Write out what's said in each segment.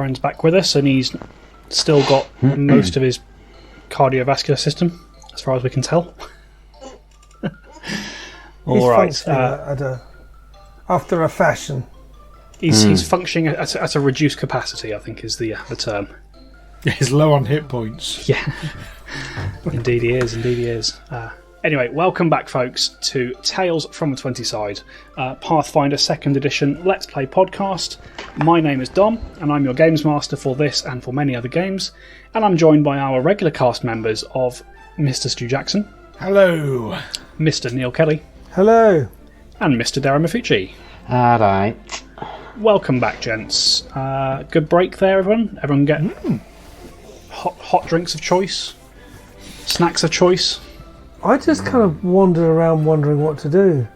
Darren's back with us, and he's still got most of his cardiovascular system, as far as we can tell. All right. After a fashion. He's functioning at a reduced capacity, I think is the term. Yeah, he's low on hit points. Yeah. Indeed he is. Anyway, welcome back, folks, to Tales from the 20 Side, Pathfinder 2nd Edition Let's Play podcast. My name is Dom, and I'm your Games Master for this and for many other games, and I'm joined by our regular cast members of Mr. Stu Jackson. Hello. Mr. Neil Kelly. Hello. And Mr. Darren Mafucci. Alright. Welcome back, gents. Good break there, everyone? Everyone get hot drinks of choice? Snacks of choice? I just kind of wandered around wondering what to do.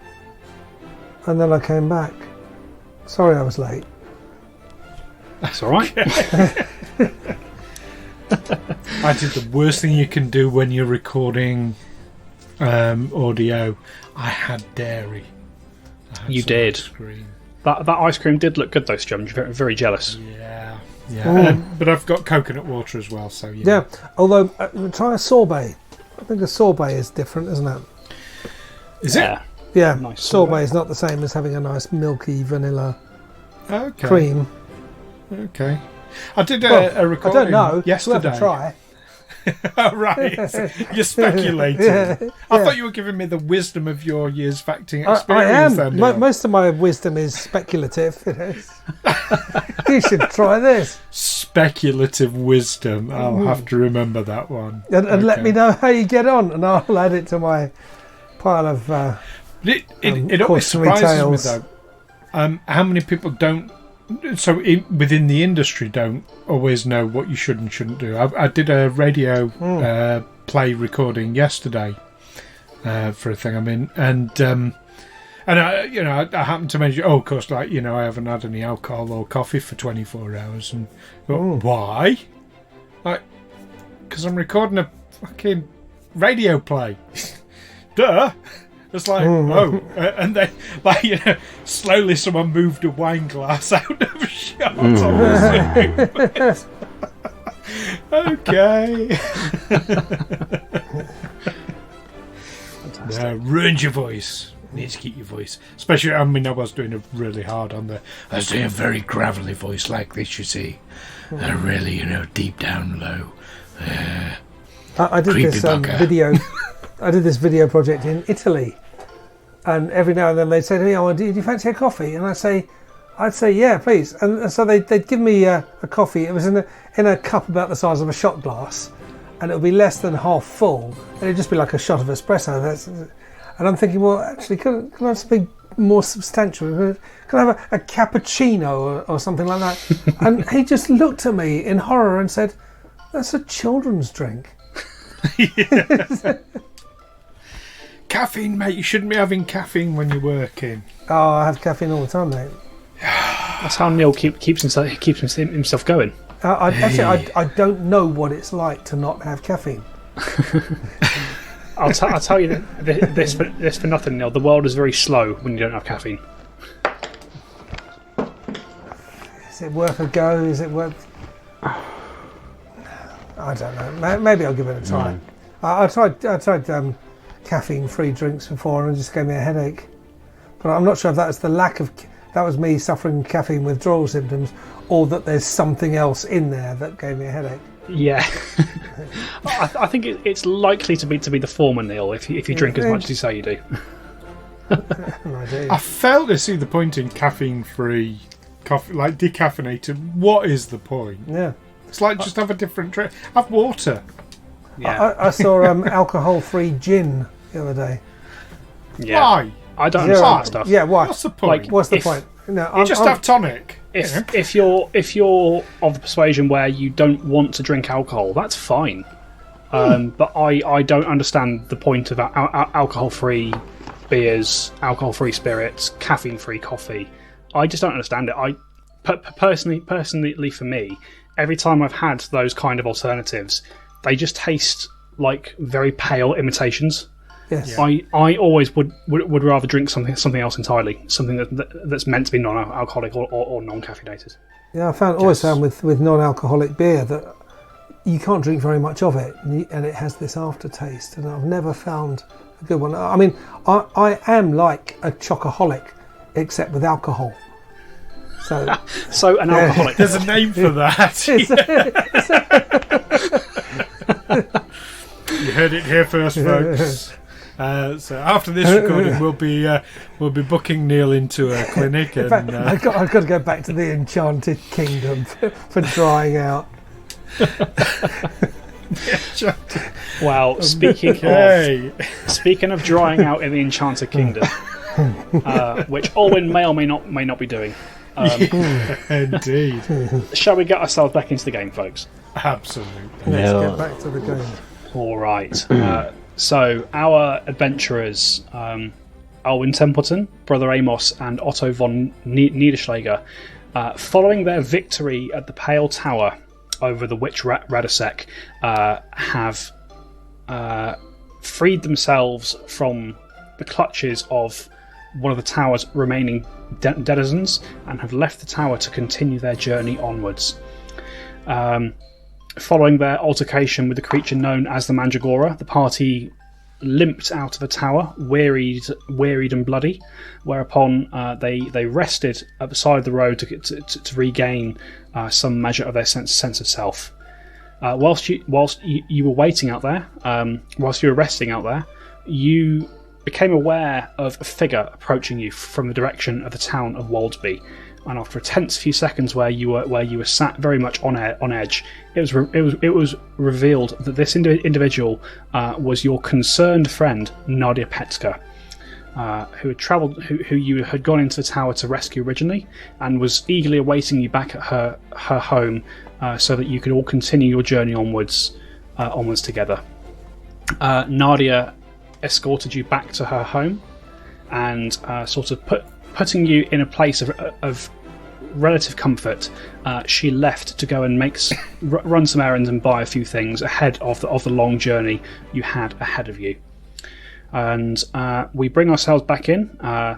And then I came back. Sorry I was late. That's alright. I did the worst thing you can do when you're recording audio. I had dairy. You did. That ice cream did look good though, Stu. I'm very jealous. Yeah. But I've got coconut water as well, so yeah. Although, try a sorbet. I think a sorbet is different, isn't it? Is it? Yeah. Nice sorbet is not the same as having a nice milky vanilla cream. Okay. I did a recording I don't know. yesterday. We'll have a try. Right. You're speculating. Yeah. I thought you were giving me the wisdom of your years of acting experience. I am. Then, Most of my wisdom is speculative. You should try this. Speculative wisdom. I'll have to remember that one. And let me know how you get on, and I'll add it to my pile of it always surprises me, though, how many people don't. So within the industry, don't always know what you should and shouldn't do. I did a radio play recording yesterday for a thing I'm in, and I happened to mention, of course, I haven't had any alcohol or coffee for 24 hours, and why? Because I'm recording a fucking radio play. Duh. It's like, and then, slowly someone moved a wine glass out of a shot on the Zoom. Okay. No, ruins your voice. Need to keep your voice. Especially, I was doing really hard on I was doing a very gravelly voice like this, you see. Really, deep down low. I did this video. I did this video project in Italy, and every now and then they'd say to me, "Oh, do you fancy a coffee?" And I'd say, "Yeah, please." And so they'd give me a coffee. It was in a cup about the size of a shot glass, and it would be less than half full, and it'd just be like a shot of espresso. And I'm thinking, well, actually, can I have something more substantial? Can I have a cappuccino or something like that? And he just looked at me in horror and said, "That's a children's drink." Caffeine, mate. You shouldn't be having caffeine when you're working. Oh, I have caffeine all the time, mate. That's how Neil keeps himself going. I don't know what it's like to not have caffeine. I'll tell you this for nothing, Neil. The world is very slow when you don't have caffeine. Is it worth a go? Is it worth... I don't know. Maybe I'll give it a try. I tried caffeine-free drinks before, and it just gave me a headache. But I'm not sure if that was that was me suffering caffeine withdrawal symptoms, or that there's something else in there that gave me a headache. Yeah, I think it's likely to be the former, Neil. If you drink as much as you say you do. I fail to see the point in caffeine-free coffee, like decaffeinated. What is the point? Yeah. It's like just have a different drink. Have water. Yeah. I saw alcohol-free gin the other day. Yeah. Why? I don't understand that stuff. Yeah, why? What's the point? What's the point? No, have tonic. If you're of the persuasion where you don't want to drink alcohol, that's fine. But I don't understand the point of alcohol-free beers, alcohol-free spirits, caffeine-free coffee. I just don't understand it. Personally, for me, every time I've had those kind of alternatives, they just taste like very pale imitations. Yes. Yeah. I always would rather drink something else entirely, something that's meant to be non-alcoholic or non-caffeinated. Yeah, always found with non-alcoholic beer that you can't drink very much of it, and it has this aftertaste. And I've never found a good one. I mean, I am like a chocoholic, except with alcohol. So an alcoholic. There's a name for that. You heard it here first, folks. So after this recording, we'll be booking Neil into a clinic. In fact, I've got to go back to the Enchanted Kingdom for drying out. Wow, speaking of drying out in the Enchanted Kingdom, which Alwyn may or may not be doing. Indeed. Shall we get ourselves back into the game, folks? Absolutely. Let's get back to the game. All right. So our adventurers, Alwyn Templeton, Brother Amos, and Otto von Niederschläger, following their victory at the Pale Tower over the Witch Radosek, have freed themselves from the clutches of one of the tower's remaining denizens and have left the tower to continue their journey onwards. Following their altercation with the creature known as the Mandragora, the party limped out of the tower, wearied and bloody, whereupon they rested at the side of the road to regain some measure of their sense of self. Whilst you were waiting out there, whilst you were resting out there, you became aware of a figure approaching you from the direction of the town of Walsby. And after a tense few seconds where you were sat very much on edge, it was revealed that this individual was your concerned friend Nadya Petska, who you had gone into the tower to rescue originally, and was eagerly awaiting you back at her home, so that you could all continue your journey onwards together. Nadya escorted you back to her home, and sort of putting you in a place of relative comfort, she left to go and run some errands and buy a few things ahead of the long journey you had ahead of you. And we bring ourselves back in. A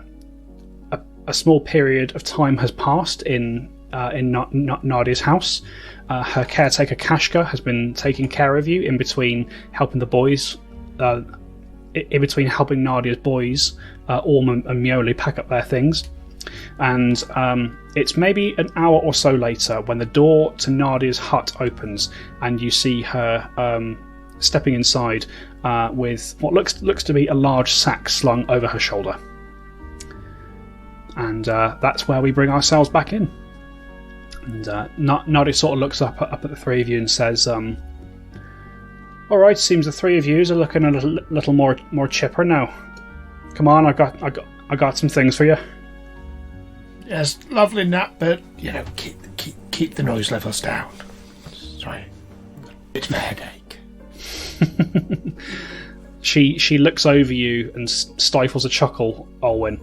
small period of time has passed in Nadya's house. Her caretaker Kashka has been taking care of you in between helping the boys. In between helping Nadya's boys, Orm and Mioli, pack up their things. And it's maybe an hour or so later when the door to Nadya's hut opens and you see her stepping inside with what looks to be a large sack slung over her shoulder. And that's where we bring ourselves back in. And Nadya sort of looks up at the three of you and says, all right, seems the three of yous are looking a little more chipper now. Come on, I got some things for you. Yes, lovely nap, but keep the noise levels down. Sorry, it's my headache. She looks over you and stifles a chuckle, Alwyn,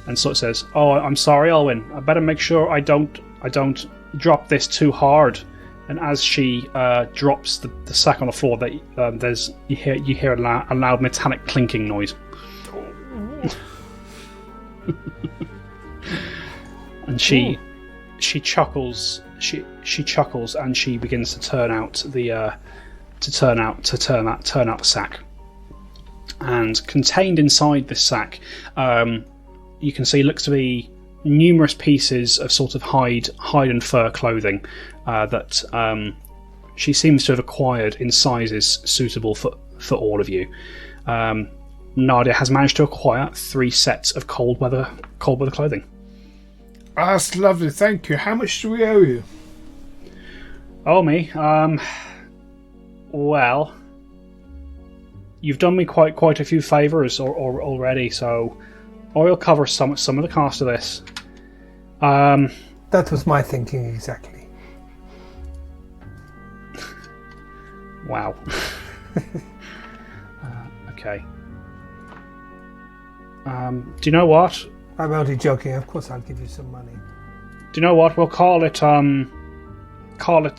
and sort of says, "Oh, I'm sorry, Alwyn. I better make sure I don't drop this too hard." And as she drops the sack on the floor, you hear a loud metallic clinking noise. And she chuckles. She chuckles and she begins to turn out the sack. And contained inside this sack, you can see looks to be numerous pieces of sort of hide and fur clothing that she seems to have acquired in sizes suitable for all of you. Nadya has managed to acquire 3 sets of cold weather clothing. That's lovely, thank you. How much do we owe you? Oh, me? Well, you've done me quite a few favours already, so I'll cover some of the cost of this. That was my thinking exactly. Wow. Okay. Do you know what? I'm only joking. Of course, I'll give you some money. Do you know what? We'll call it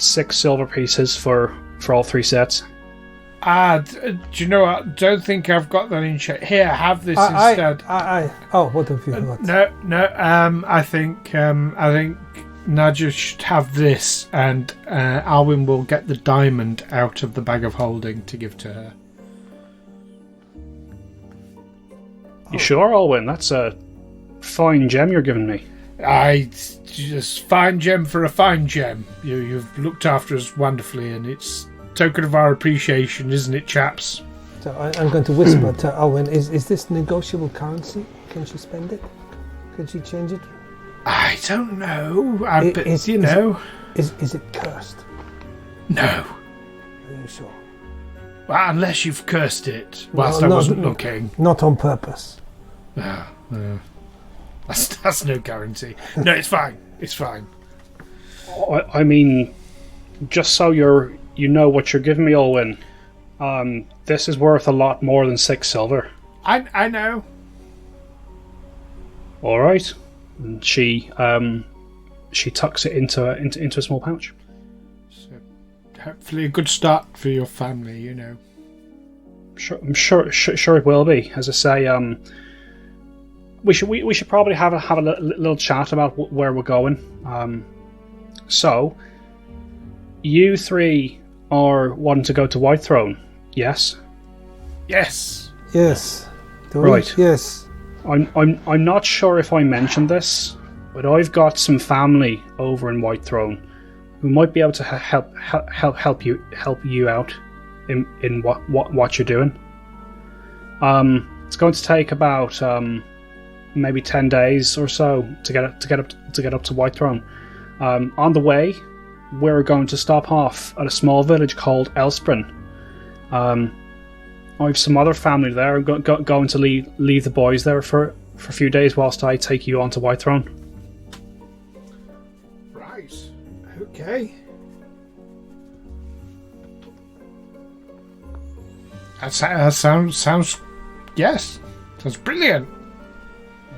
6 silver pieces for all 3 sets. Do you know what? Don't think I've got that in check. Here, have this instead. What have you got? No. I think Nadya should have this, and Alwyn will get the diamond out of the bag of holding to give to her. You sure, Alwyn? That's a fine gem you're giving me. Just fine gem for a fine gem. You've looked after us wonderfully, and it's a token of our appreciation, isn't it, chaps? So I'm going to whisper to Alwyn, is this negotiable currency? Can she spend it? Can she change it? I don't know. Is it cursed? No. Are you sure? Well, unless you've cursed it whilst I wasn't looking. Not on purpose. No. That's no guarantee. No, it's fine. It's fine. I mean, just so you know what you're giving me, Olwen. This is worth a lot more than 6 silver. I know. All right. And she tucks it into a small pouch. So, hopefully, a good start for your family. You know. I'm sure it will be. As I say, we should probably have a little chat about where we're going. So, you 3 are wanting to go to White Throne, yes? Yes. Yes. Right. Yes. I'm not sure if I mentioned this, but I've got some family over in White Throne who might be able to help you out in what you're doing. It's going to take about maybe 10 days or so to get up to White Throne. On the way, we're going to stop off at a small village called Elsprin. I have some other family there. I'm going to leave the boys there for a few days whilst I take you on to White Throne. Right. Okay. That sounds yes. Sounds brilliant.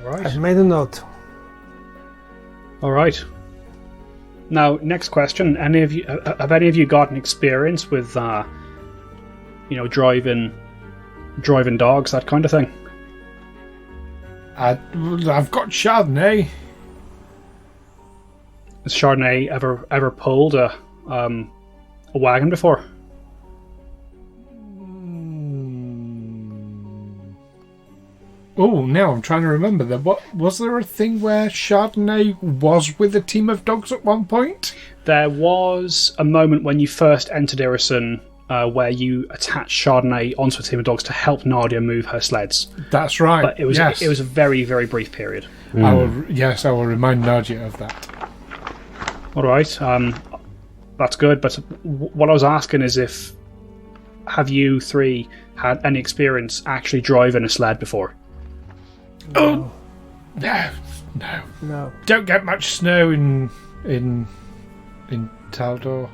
All right. I've made a note. All right. Now, next question. Have any of you got an experience with, driving dogs, that kind of thing? I've got Chardonnay. Has Chardonnay ever pulled a wagon before? Oh, now I'm trying to remember. Was there a thing where Chardonnay was with a team of dogs at one point? There was a moment when you first entered Irison where you attached Chardonnay onto a team of dogs to help Nadya move her sleds. That's right. But it was a very, very brief period. I will remind Nadya of that. All right, that's good. But what I was asking is have you 3 had any experience actually driving a sled before? Oh, no. Don't get much snow in Taldor.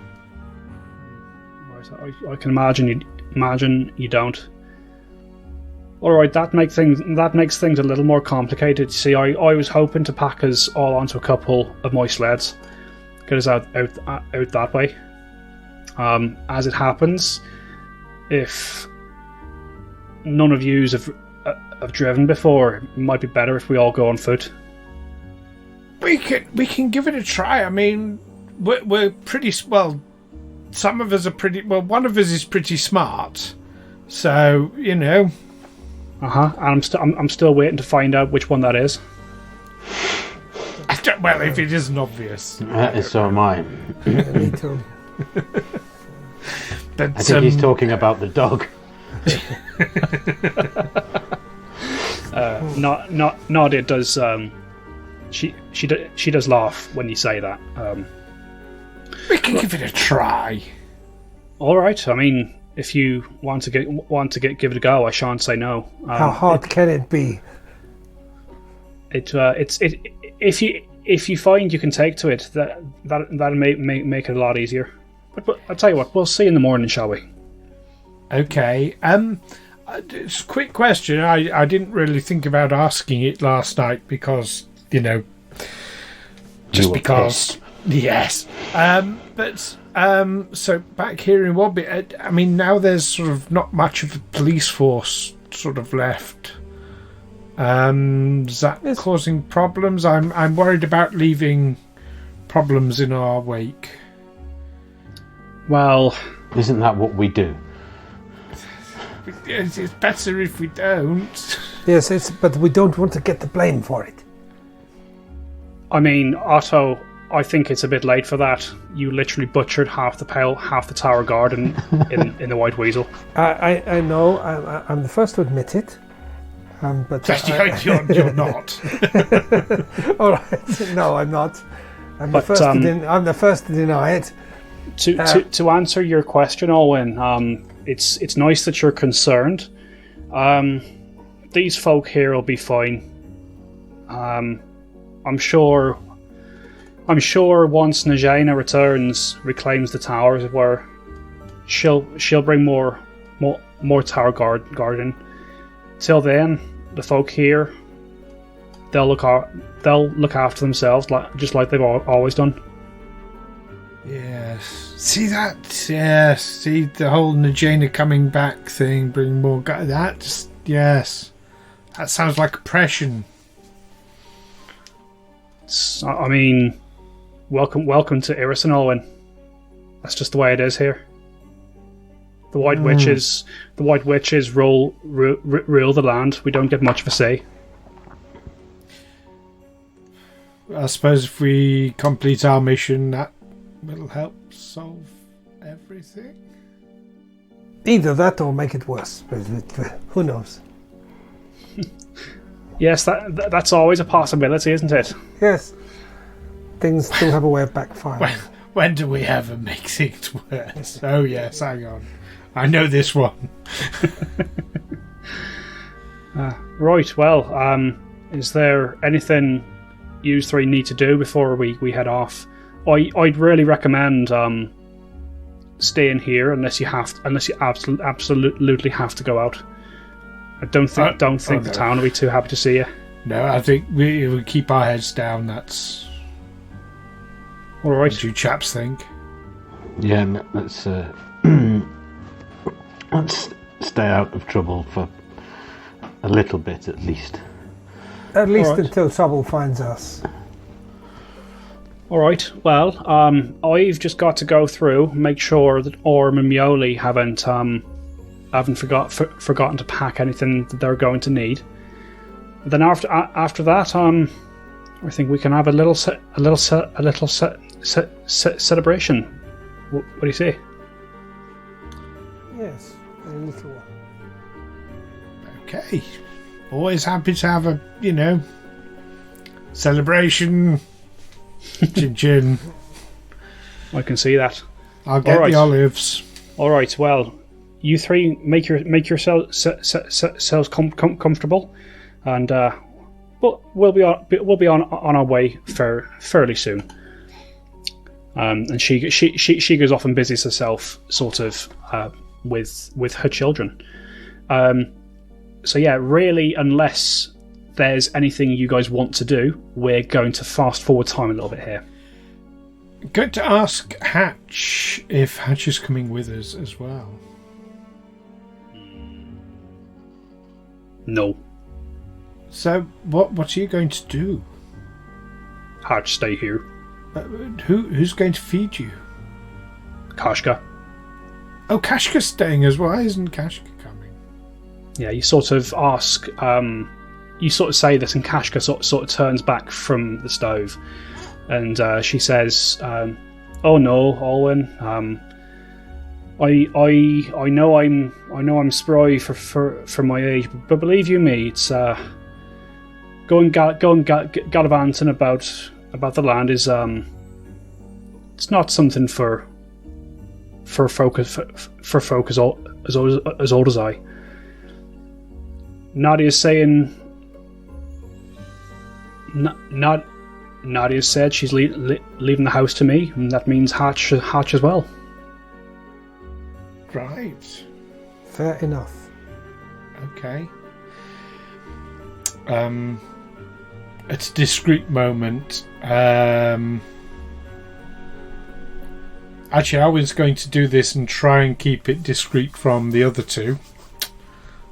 Right, I can imagine you don't. All right, that makes things a little more complicated. See, I was hoping to pack us all onto a couple of my sleds, get us out that way. As it happens, if none of yous have driven before, it might be better if we all go on foot. We can give it a try. I mean, we're pretty well. Some of us are pretty well. One of us is pretty smart, so you know. And I'm still waiting to find out which one that is. Well, if it isn't obvious, so am I. Me too. But I think he's talking about the dog. Nadya does. She does laugh when you say that. We can give it a try. All right. I mean, if you want to give it a go, I shan't say no. How hard can it be? If you find you can take to it, that'll make it a lot easier. But I'll tell you what, we'll see in the morning, shall we? Okay. Just a quick question. I didn't really think about asking it last night because, just because. Yes. So back here in Walsby, I mean, now there's sort of not much of a police force sort of left. Is that causing problems? I'm worried about leaving problems in our wake. Well, isn't that what we do? It's better if we don't. Yes, but we don't want to get the blame for it. I mean, Otto, I think it's a bit late for that. You literally butchered half the Tower Guard in the White Weasel. I know. I'm the first to admit it. But you're not. All right. No, I'm not. I'm the first to deny it. To answer your question, Owen, it's nice that you're concerned. These folk here will be fine. I'm sure once Najena returns, reclaims the tower, as it were, she'll bring more Tower Guard in. Till then, the folk here, they'll look after themselves, just like they've always done. Yes. See that? Yes. See the whole Najena coming back thing, bring more guys. Yes. That sounds like oppression. I mean, welcome to Irison, Owen. That's just the way it is here. The White Witches rule the land. We don't get much of a say. I suppose if we complete our mission, that will help solve everything. Either that or make it worse. Who knows? Yes, that's always a possibility, isn't it? Yes. Things do have a way of backfiring. When do we ever make things worse? Oh yes, hang on. I know this one. Right, well, is there anything you three need to do before we head off? I'd really recommend staying here unless you absolutely have to go out. I don't think the town will be too happy to see you. No, I think we keep our heads down. That's all right. What do you chaps think? Yeah, let's let's stay out of trouble for a little bit, at least. At least until trouble finds us. All right. Well, I've just got to go through, make sure that Orm and Mioli haven't forgotten to pack anything that they're going to need. Then after that, I think we can have a little celebration. What do you say? Yes, a little one. Okay. Always happy to have a celebration. Chin chin. I can see that. I'll get the olives. All right. Well, you three make yourselves comfortable, and we'll be on our way fairly soon. And she goes off and busies herself, sort of with her children. So yeah, really, unless there's anything you guys want to do, we're going to fast forward time a little bit here. Going to ask Hatch if Hatch is coming with us as well. No. So what are you going to do? Hatch, stay here. Who's going to feed you? Kashka. Oh, Kashka's staying as well. Why isn't Kashka coming? Yeah, you sort of ask. You sort of say this, and Kashka sort of turns back from the stove, and she says, "Oh no, Olwen. I know I'm spry for my age, but believe you me, it's going gallivanting about the land is it's not something for folk as old as I." Nadya's saying. Nadya said she's leaving the house to me, and that means Hatch as well. Right. Fair enough. Okay. At a discreet moment, Actually, Alwyn's going to do this and try and keep it discreet from the other two,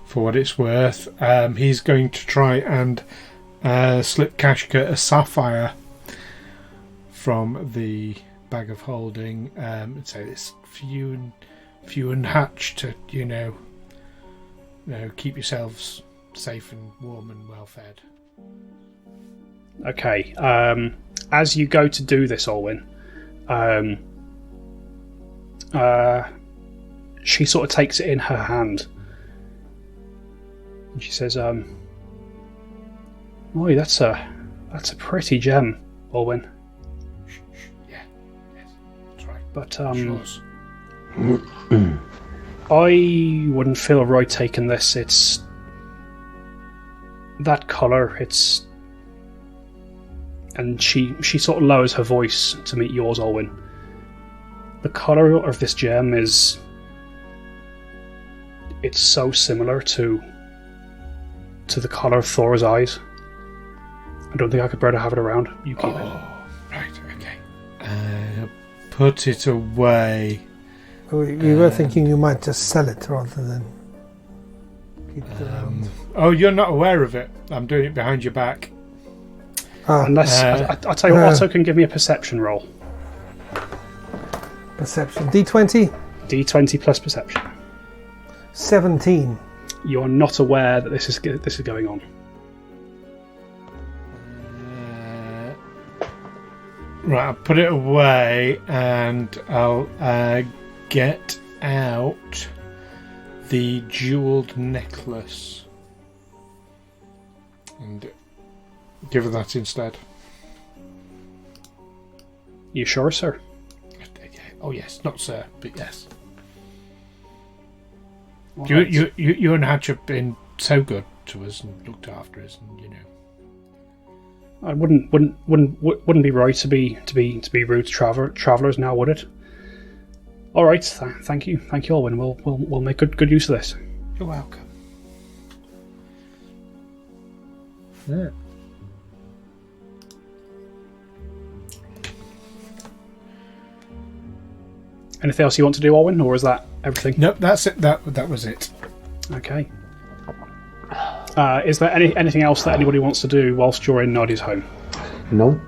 for what it's worth. He's going to try and slip Kashka a sapphire from the bag of holding, and say this few and hatch to, keep yourselves safe and warm and well fed. Okay. As you go to do this, Olwyn, she sort of takes it in her hand, and she says, "Boy, that's a pretty gem, Olwyn." Yeah, yes, that's right. But I wouldn't feel right taking this. It's that colour. It's, and she sort of lowers her voice to meet yours, Olwyn. The colour of this gem it's so similar to the colour of Thor's eyes. I don't think I could bear to have it around. You keep it. Right, okay. Put it away. We were thinking you might just sell it rather than keep it around. Oh, you're not aware of it. I'm doing it behind your back. Unless I'll tell you what, Otto can give me a perception roll. Perception. D20? D20 plus perception. 17. You're not aware that this is going on. Right, I'll put it away and I'll get out the jewelled necklace and give her that instead. You sure, sir? Oh yes, not sir, but yes. You and Hatch have been so good to us and looked after us, and I wouldn't be right to be rude to travellers now, would it? All right, thank you, Olwyn. We'll make good use of this. You're welcome. Yeah. Anything else you want to do, Olwyn, or is that everything? Nope, that's it. That was it. Okay. Is there anything else that anybody wants to do whilst you're in Nadya's home? Nope.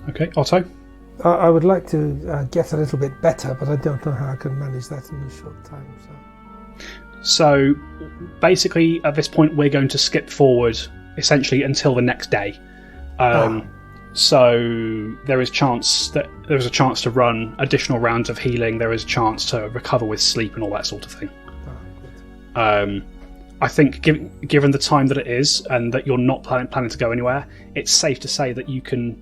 Okay, Otto? I would like to get a little bit better, but I don't know how I can manage that in a short time. So basically, at this point, we're going to skip forward essentially until the next day. So there is a chance to run additional rounds of healing. There is a chance to recover with sleep and all that sort of thing. I think, given the time that it is, and that you're not planning to go anywhere, it's safe to say that you can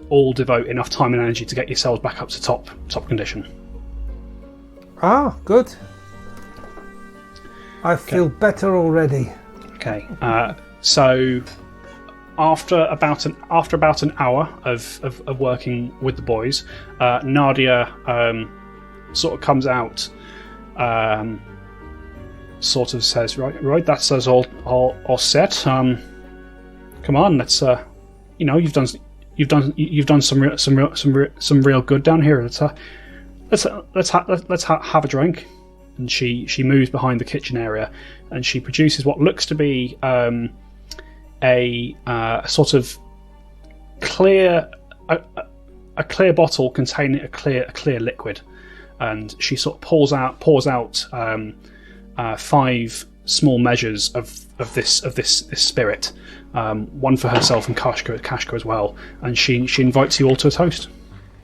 all devote enough time and energy to get yourselves back up to top condition. Good. I feel better already. Okay. So after about an hour of working with the boys, Nadya sort of comes out. Sort of says, right, that's us all set. Come on, let's. You've done some real good down here. Let's have a drink. And she moves behind the kitchen area, and she produces what looks to be a sort of clear bottle containing a clear liquid, and she sort of pours out 5 small measures of this spirit, one for herself and Kashka as well, and she invites you all to a toast.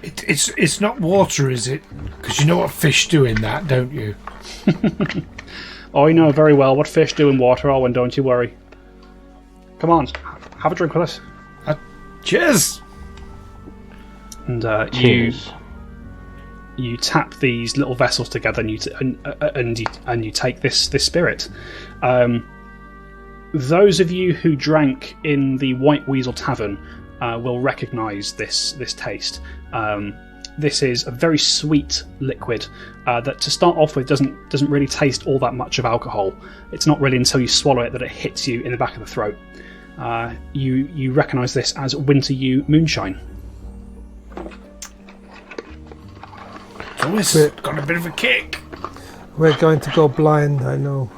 It's not water, is it? Because you know what fish do in that, don't you? I know very well what fish do in water, Owen, don't you worry. Come on, have a drink with us. Cheers! And Cheers. you tap these little vessels together, and you take this spirit. Those of you who drank in the White Weasel Tavern will recognise this taste. This is a very sweet liquid that, to start off with, doesn't really taste all that much of alcohol. It's not really until you swallow it that it hits you in the back of the throat. You recognise this as Winter Yew moonshine. always got a bit of a kick. We're going to go blind, I know.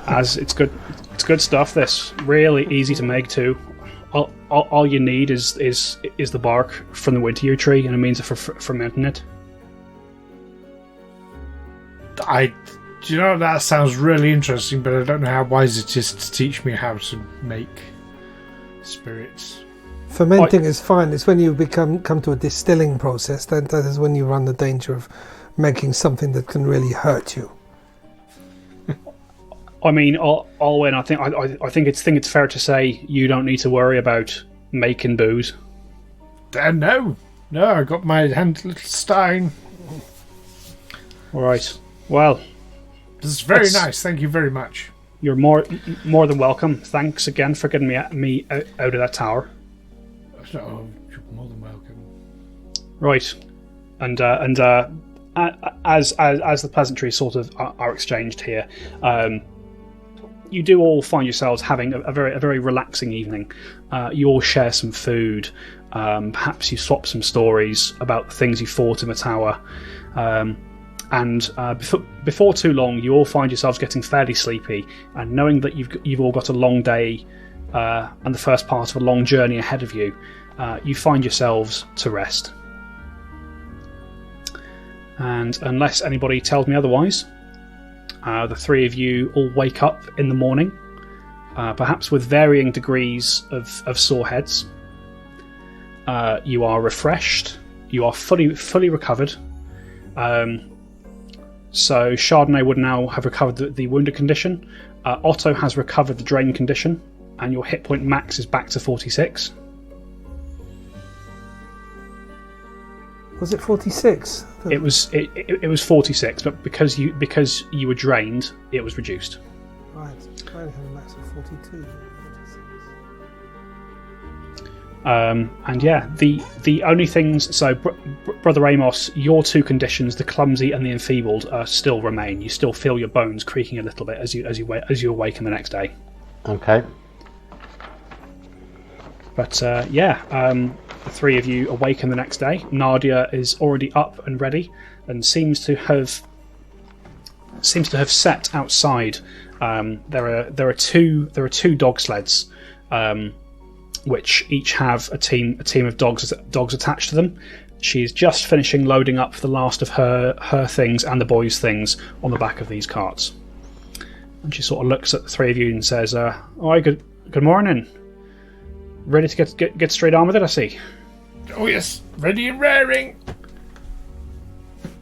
As it's good stuff. This really easy to make too. All you need is the bark from the winter yew tree and a means of fermenting it. Do you know, that sounds really interesting, but I don't know how wise it is to teach me how to make spirits. Fermenting is fine. It's when you come to a distilling process that is when you run the danger of making something that can really hurt you. I mean, Alwyn, I think it's fair to say you don't need to worry about making booze. No, I got my hand little stein. All right. Well, this is very nice. Thank you very much. You're more than welcome. Thanks again for getting me out of that tower. Oh, you're more than welcome. Right, and as the pleasantries sort of are exchanged here, you do all find yourselves having a very relaxing evening. You all share some food. Perhaps you swap some stories about the things you fought in the tower. And before too long, you all find yourselves getting fairly sleepy, and knowing that you've all got a long day and the first part of a long journey ahead of you, you find yourselves to rest. And unless anybody tells me otherwise, the three of you all wake up in the morning, perhaps with varying degrees of sore heads. You are refreshed. You are fully recovered. So Chardonnay would now have recovered the wounded condition. Otto has recovered the drain condition, and your hit point max is back to 46. Was it 46? It was 46, but because you were drained, it was reduced. Right, I had a max of 42. And yeah, the only things. So, Brother Amos, your two conditions, the clumsy and the enfeebled, still remain. You still feel your bones creaking a little bit as you awaken the next day. Okay. But the three of you awaken the next day. Nadya is already up and ready, and seems to have set outside. There are two dog sleds, which each have a team of dogs attached to them. She's just finishing loading up the last of her things and the boys' things on the back of these carts. And she sort of looks at the three of you and says, "All right, good morning. Ready to get straight on with it, I see." "Oh yes, ready and raring."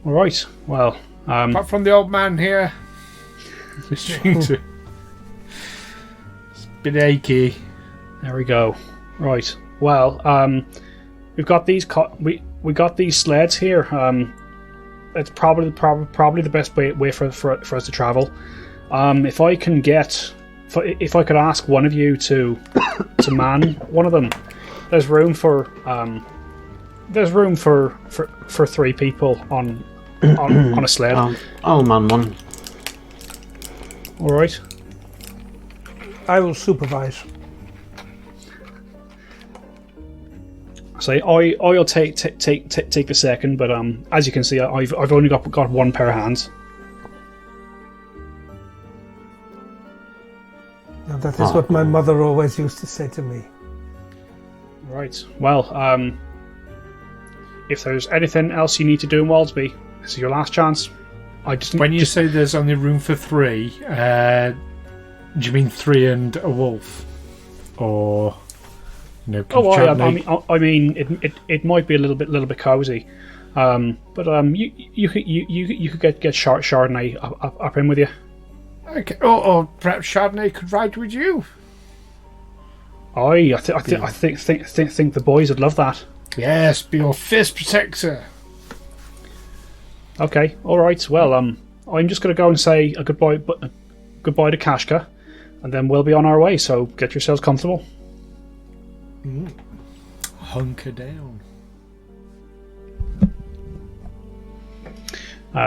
All right. Well, apart from the old man here, it's a bit achy. There we go. Right. Well, we've got these we got these sleds here. It's probably the best way for us to travel. If I could ask one of you to man one of them, there's room for three people on a sled. I'll man one. All right. I will supervise. Say I'll take the second, but as you can see, I've only got one pair of hands. Now that is what my mother always used to say to me. Right. Well, if there's anything else you need to do in Walsby, this is your last chance. When you say there's only room for three, do you mean three and a wolf, or? No, I mean, it might be a little bit cozy, but you could get Chardonnay up in with you. Okay, or perhaps Chardonnay could ride with you. I think the boys would love that. Yes, be your fist protector. Okay, all right. Well, I'm just going to go and say a goodbye to Kashka, and then we'll be on our way. So get yourselves comfortable. Hunker down.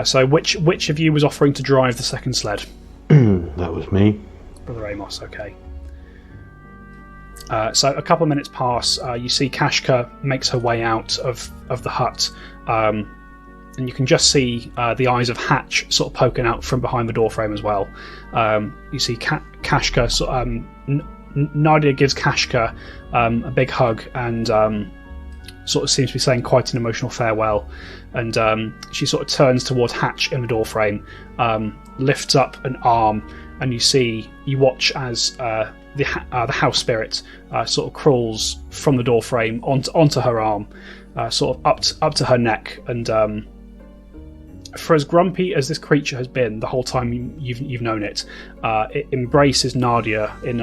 So which of you was offering to drive the second sled? That was me. Brother Amos, okay. So a couple of minutes pass. You see Kashka makes her way out of the hut, and you can just see the eyes of Hatch sort of poking out from behind the doorframe as well. You see Kashka. Nadya gives Kashka a big hug and sort of seems to be saying quite an emotional farewell. And she sort of turns towards Hatch in the doorframe, lifts up an arm, and you watch as the house spirit sort of crawls from the doorframe onto her arm, sort of up to her neck. And for as grumpy as this creature has been the whole time you've known it, it embraces Nadya in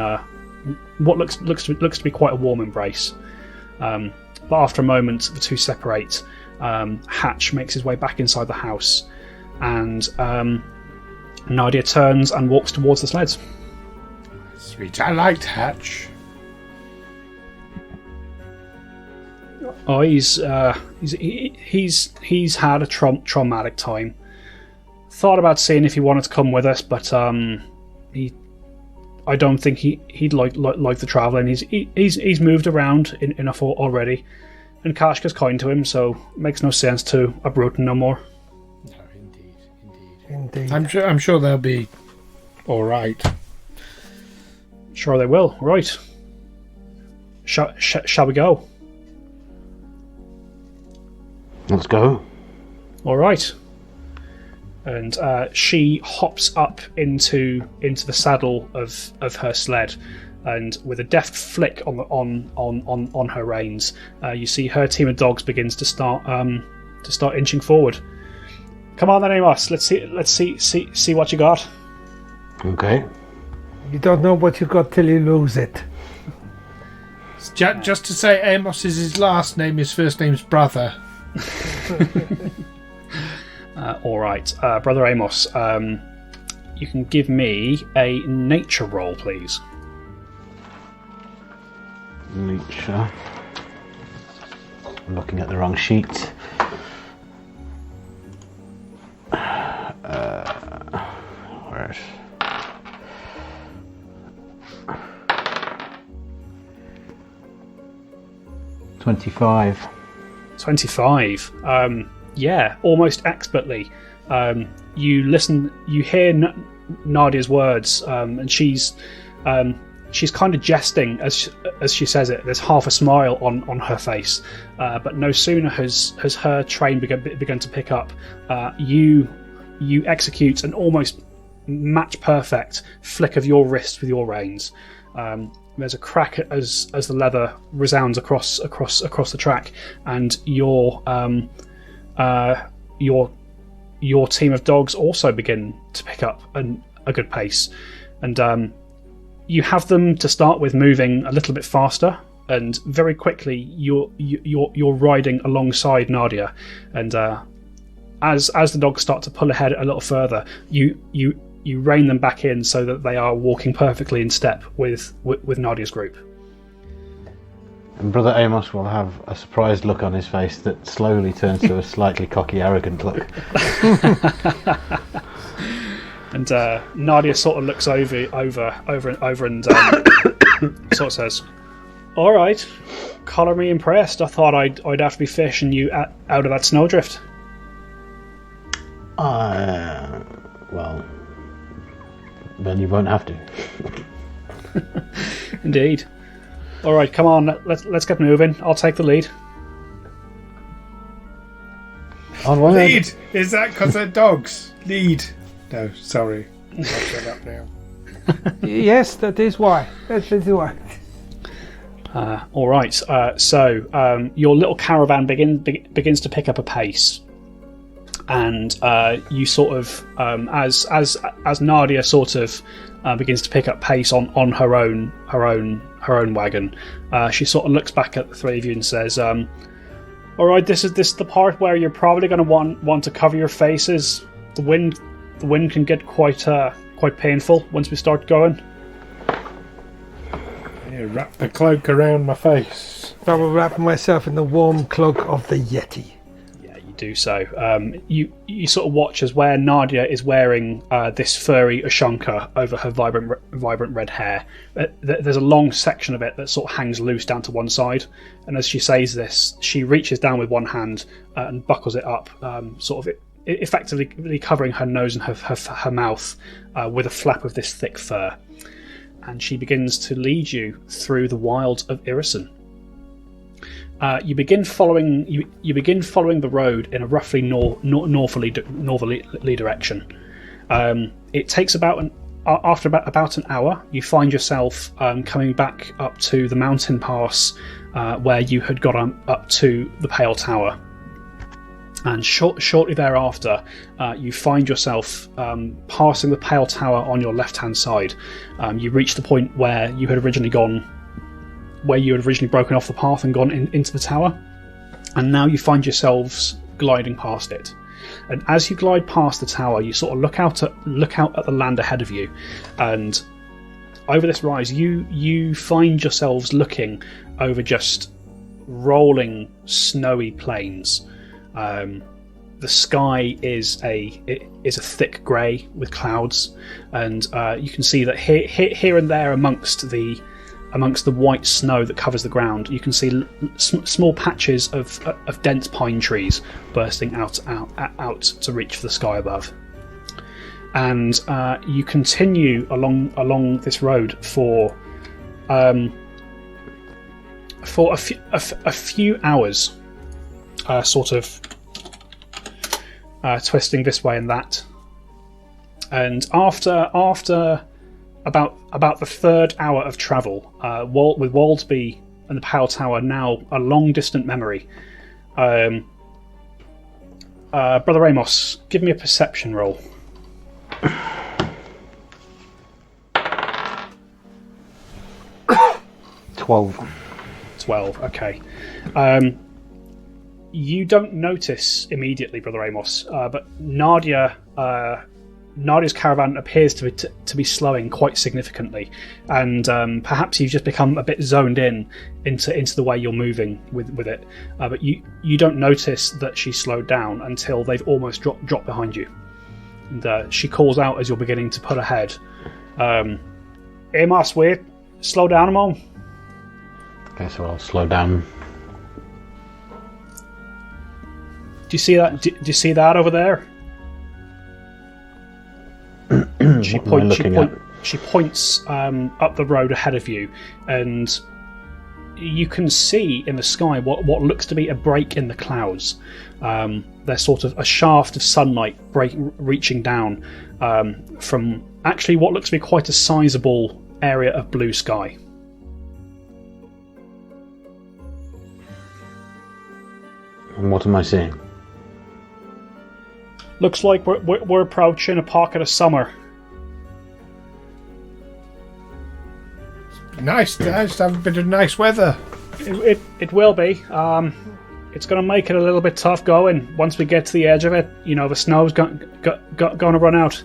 what looks to be quite a warm embrace. But after a moment, the two separate. Hatch makes his way back inside the house, and Nadya turns and walks towards the sleds. Sweet, I liked Hatch. Oh, he's had a traumatic time. Thought about seeing if he wanted to come with us, but I don't think he'd like the travelling. He's moved around enough already, and Kashka's kind to him, so it makes no sense to uproot him no more. No, indeed. I'm sure they'll be all right. Sure they will. Right. Shall we go? Let's go. All right. And she hops up into the saddle of her sled, and with a deft flick on her reins, you see her team of dogs begins to start inching forward. Come on then, Amos. Let's see what you got. Okay. You don't know what you got till you lose it. Just to say, Amos is his last name. His first name's brother. All right, Brother Amos. You can give me a nature roll, please. Nature. I'm looking at the wrong sheet. Where is... 25. 25. Yeah, almost expertly. You listen. You hear Nadia's words, and she's kind of jesting as she says it. There's half a smile on her face, but no sooner has her train begun to pick up, you execute an almost match perfect flick of your wrist with your reins. There's a crack as the leather resounds across the track, and your team of dogs also begin to pick up a good pace, and you have them to start with moving a little bit faster, and very quickly you're riding alongside Nadya, and as the dogs start to pull ahead a little further, you rein them back in so that they are walking perfectly in step with Nadia's group. And Brother Amos will have a surprised look on his face that slowly turns to a slightly cocky, arrogant look. And Nadya sort of looks over and sort of says, "All right, colour me impressed. I thought I'd have to be fishing you out of that snowdrift." Well, then you won't have to. Indeed. All right, come on, let's get moving. I'll take the lead. Onward. Lead! Is that because they're dogs? Lead. No, sorry. I'll shut up now. Yes, that is why. That is why. All right. So your little caravan begins to pick up a pace, and you sort of, as Nadya sort of begins to pick up pace on her own wagon, she sort of looks back at the three of you and says, "All right, this is the part where you're probably going to want to cover your faces. The wind can get quite painful once we start going." Yeah, wrap the cloak around my face. I will wrap myself in the warm cloak of the Yeti. Yeah, you do so. You sort of watch as where Nadya is wearing this furry Ushanka over her vibrant red hair. There's a long section of it that sort of hangs loose down to one side, and as she says this, she reaches down with one hand and buckles it up, sort of effectively covering her nose and her mouth with a flap of this thick fur. And she begins to lead you through the wilds of Irison. You begin following the road in a roughly northerly direction. It takes after about an hour, you find yourself coming back up to the mountain pass where you had got up to the Pale Tower. And shortly thereafter, you find yourself passing the Pale Tower on your left-hand side. You reach the point where you had originally broken off the path and gone into the tower, and now you find yourselves gliding past it. And as you glide past the tower, you sort of look out at the land ahead of you, and over this rise, you find yourselves looking over just rolling snowy plains. The sky is a thick grey with clouds, and you can see that here and there amongst the white snow that covers the ground, you can see small patches of dense pine trees bursting out to reach for the sky above. And you continue along this road for a few hours, sort of twisting this way and that. And after about the third hour of travel, with Walsby and the Pale Tower now a long distant memory, Brother Amos, give me a perception roll. 12. 12, okay. You don't notice immediately, Brother Amos, but Nadya's caravan appears to be slowing quite significantly, and perhaps you've just become a bit zoned into the way you're moving with it. But you don't notice that she's slowed down until they've almost dropped behind you. And she calls out as you're beginning to pull ahead. Amos, wait, slow down a moment. Okay, so I'll slow down. Do you see that? Do you see that over there? She points up the road ahead of you, and you can see in the sky what looks to be a break in the clouds. There's sort of a shaft of sunlight reaching down from actually what looks to be quite a sizable area of blue sky. And what am I seeing? Looks like we're approaching a pocket of summer. Nice to have a bit of nice weather. It will be. It's going to make it a little bit tough going once we get to the edge of it. You know, the snow's going to run out.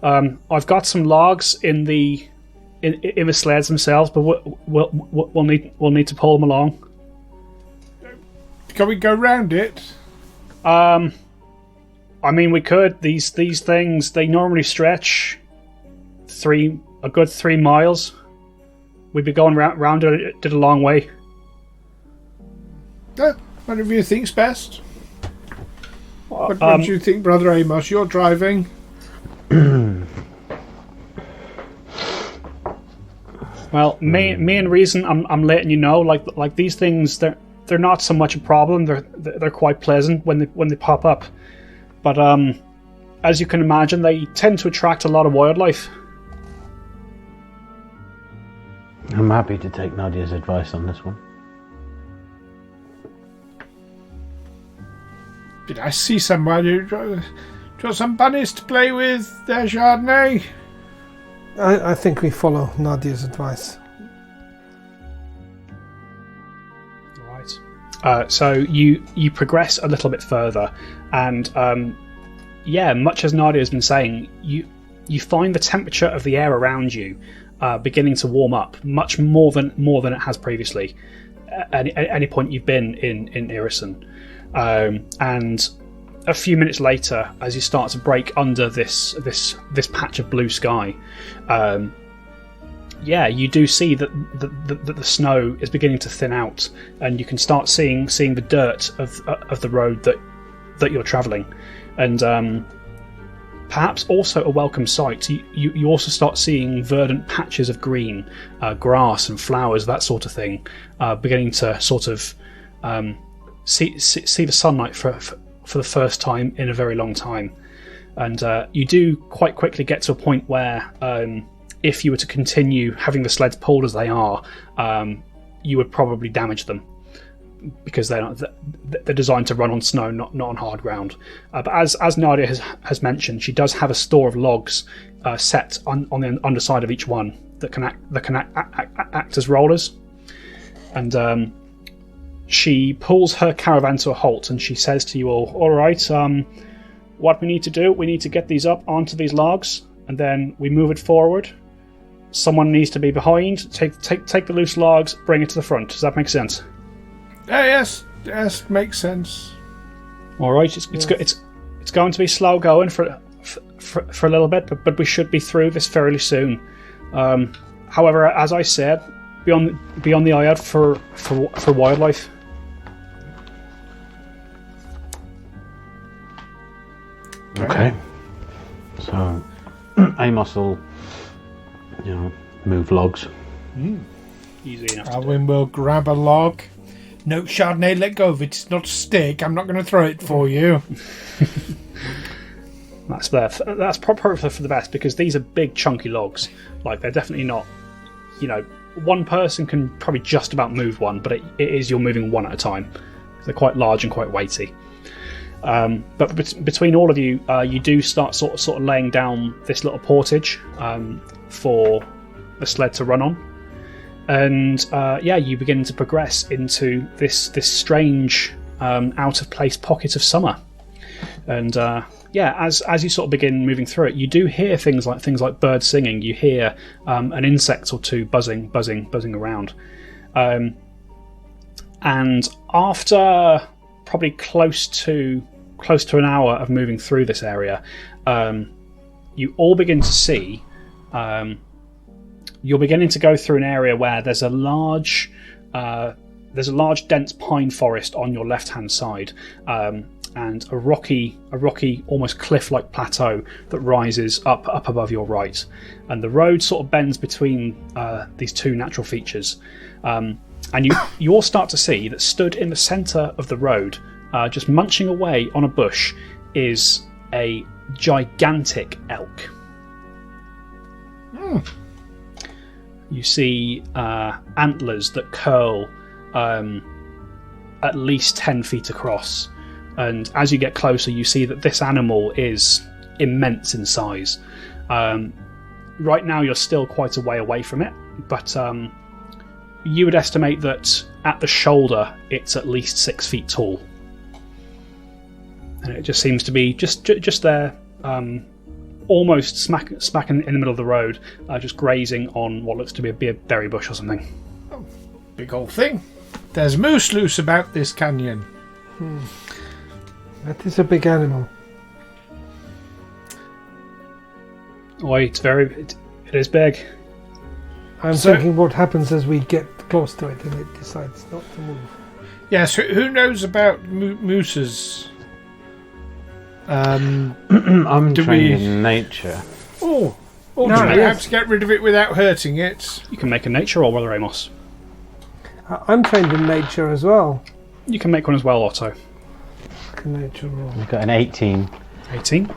I've got some logs in the sleds themselves, but we'll need to pull them along. Can we go round it? I mean, we could. These things, they normally stretch a good 3 miles. We'd be going round it a long way. Whatever you think's best. What do you think, Brother Amos? You're driving. Well, main reason I'm letting you know, like these things, they're not so much a problem. They're quite pleasant when they pop up, but as you can imagine, they tend to attract a lot of wildlife. I'm happy to take Nadya's advice on this one. Did I see somewhere? Do you want some bunnies to play with there, Chardonnay? I think we follow Nadya's advice. Right. So you progress a little bit further, and much as Nadya has been saying, you find the temperature of the air around you beginning to warm up much more than it has previously at any point you've been in Irison. And a few minutes later, as you start to break under this patch of blue sky, you do see that the snow is beginning to thin out, and you can start seeing the dirt of the road that you're travelling, and perhaps also a welcome sight. You also start seeing verdant patches of green, grass and flowers, that sort of thing, beginning to sort of see the sunlight for the first time in a very long time. And you do quite quickly get to a point where if you were to continue having the sleds pulled as they are, you would probably damage them, because they're designed to run on snow, not on hard ground. But as Nadya has mentioned, she does have a store of logs set on the underside of each one that can act as rollers. And she pulls her caravan to a halt, and she says to you all right, what we need to do, we need to get these up onto these logs, and then we move it forward. Someone needs to be behind, take the loose logs, bring it to the front. Does that make sense? Yes, makes sense. All right, it's going to be slow going for a little bit, but we should be through this fairly soon. However, as I said, be on the eye out for wildlife. Okay. So Amos will, move logs. Easy enough. Alwyn will grab a log. No, Chardonnay, let go of it. It's not a stick. I'm not going to throw it for you. That's probably for the best, because these are big, chunky logs. Like, they're definitely not, one person can probably just about move one, but it is you're moving one at a time. They're quite large and quite weighty. But between all of you, you do start sort of laying down this little portage for the sled to run on. And you begin to progress into this strange, out of place pocket of summer. And as you sort of begin moving through it, you do hear things like birds singing. You hear an insect or two buzzing around. And after probably close to an hour of moving through this area, you all begin to see. You're beginning to go through an area where there's a large dense pine forest on your left-hand side, and a rocky, almost cliff-like plateau that rises up above your right. And the road sort of bends between these two natural features. And you all start to see that stood in the centre of the road, just munching away on a bush, is a gigantic elk. You see antlers that curl at least 10 feet across, and as you get closer you see that this animal is immense in size. Right now you're still quite a way away from it, but you would estimate that at the shoulder it's at least 6 feet tall, and it just seems to be just there, almost smack in the middle of the road, just grazing on what looks to be a berry bush or something. Oh, big old thing. There's moose loose about this canyon. That is a big animal. Oh, it is big. I'm thinking what happens as we get close to it and it decides not to move. Yes, who knows about mooses? I'm trained in nature. No, perhaps get rid of it without hurting it. You can make a nature roll, Brother Amos. I'm trained in nature as well. You can make one as well, Otto. Nature roll. I've got an 18. 18?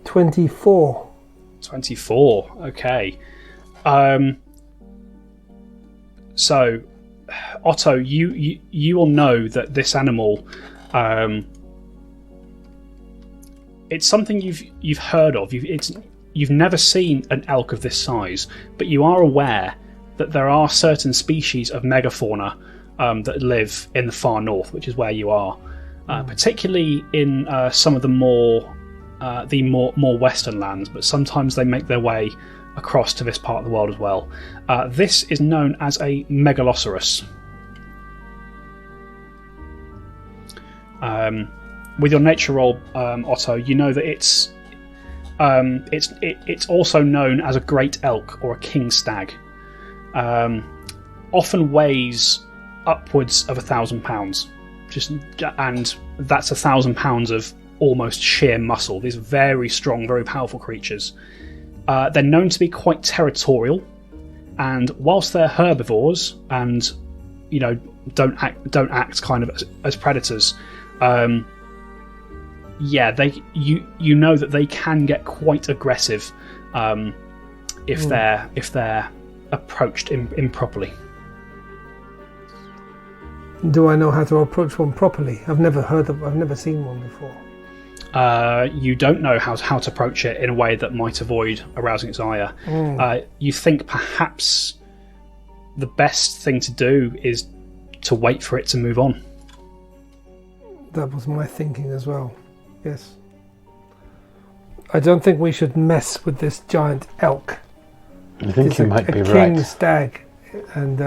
24. 24, okay. So, Otto, you will know that this animal, it's something you've heard of. You've never seen an elk of this size, but you are aware that there are certain species of megafauna that live in the far north, which is where you are, particularly in some of the more western lands. But sometimes they make their way across to this part of the world as well. This is known as a megalosaurus. With your nature roll, Otto, you know that it's also known as a great elk or a king stag. Often weighs upwards of 1,000 pounds, and that's 1,000 pounds of almost sheer muscle. These are very strong, very powerful creatures. They're known to be quite territorial, and whilst they're herbivores and don't act kind of as predators, you know that they can get quite aggressive if they're approached improperly. Do I know how to approach one properly? I've never seen one before. You don't know how to approach it in a way that might avoid arousing its ire. You think perhaps the best thing to do is to wait for it to move on. That was my thinking as well. Yes. I don't think we should mess with this giant elk. I think you might be right. A king stag, and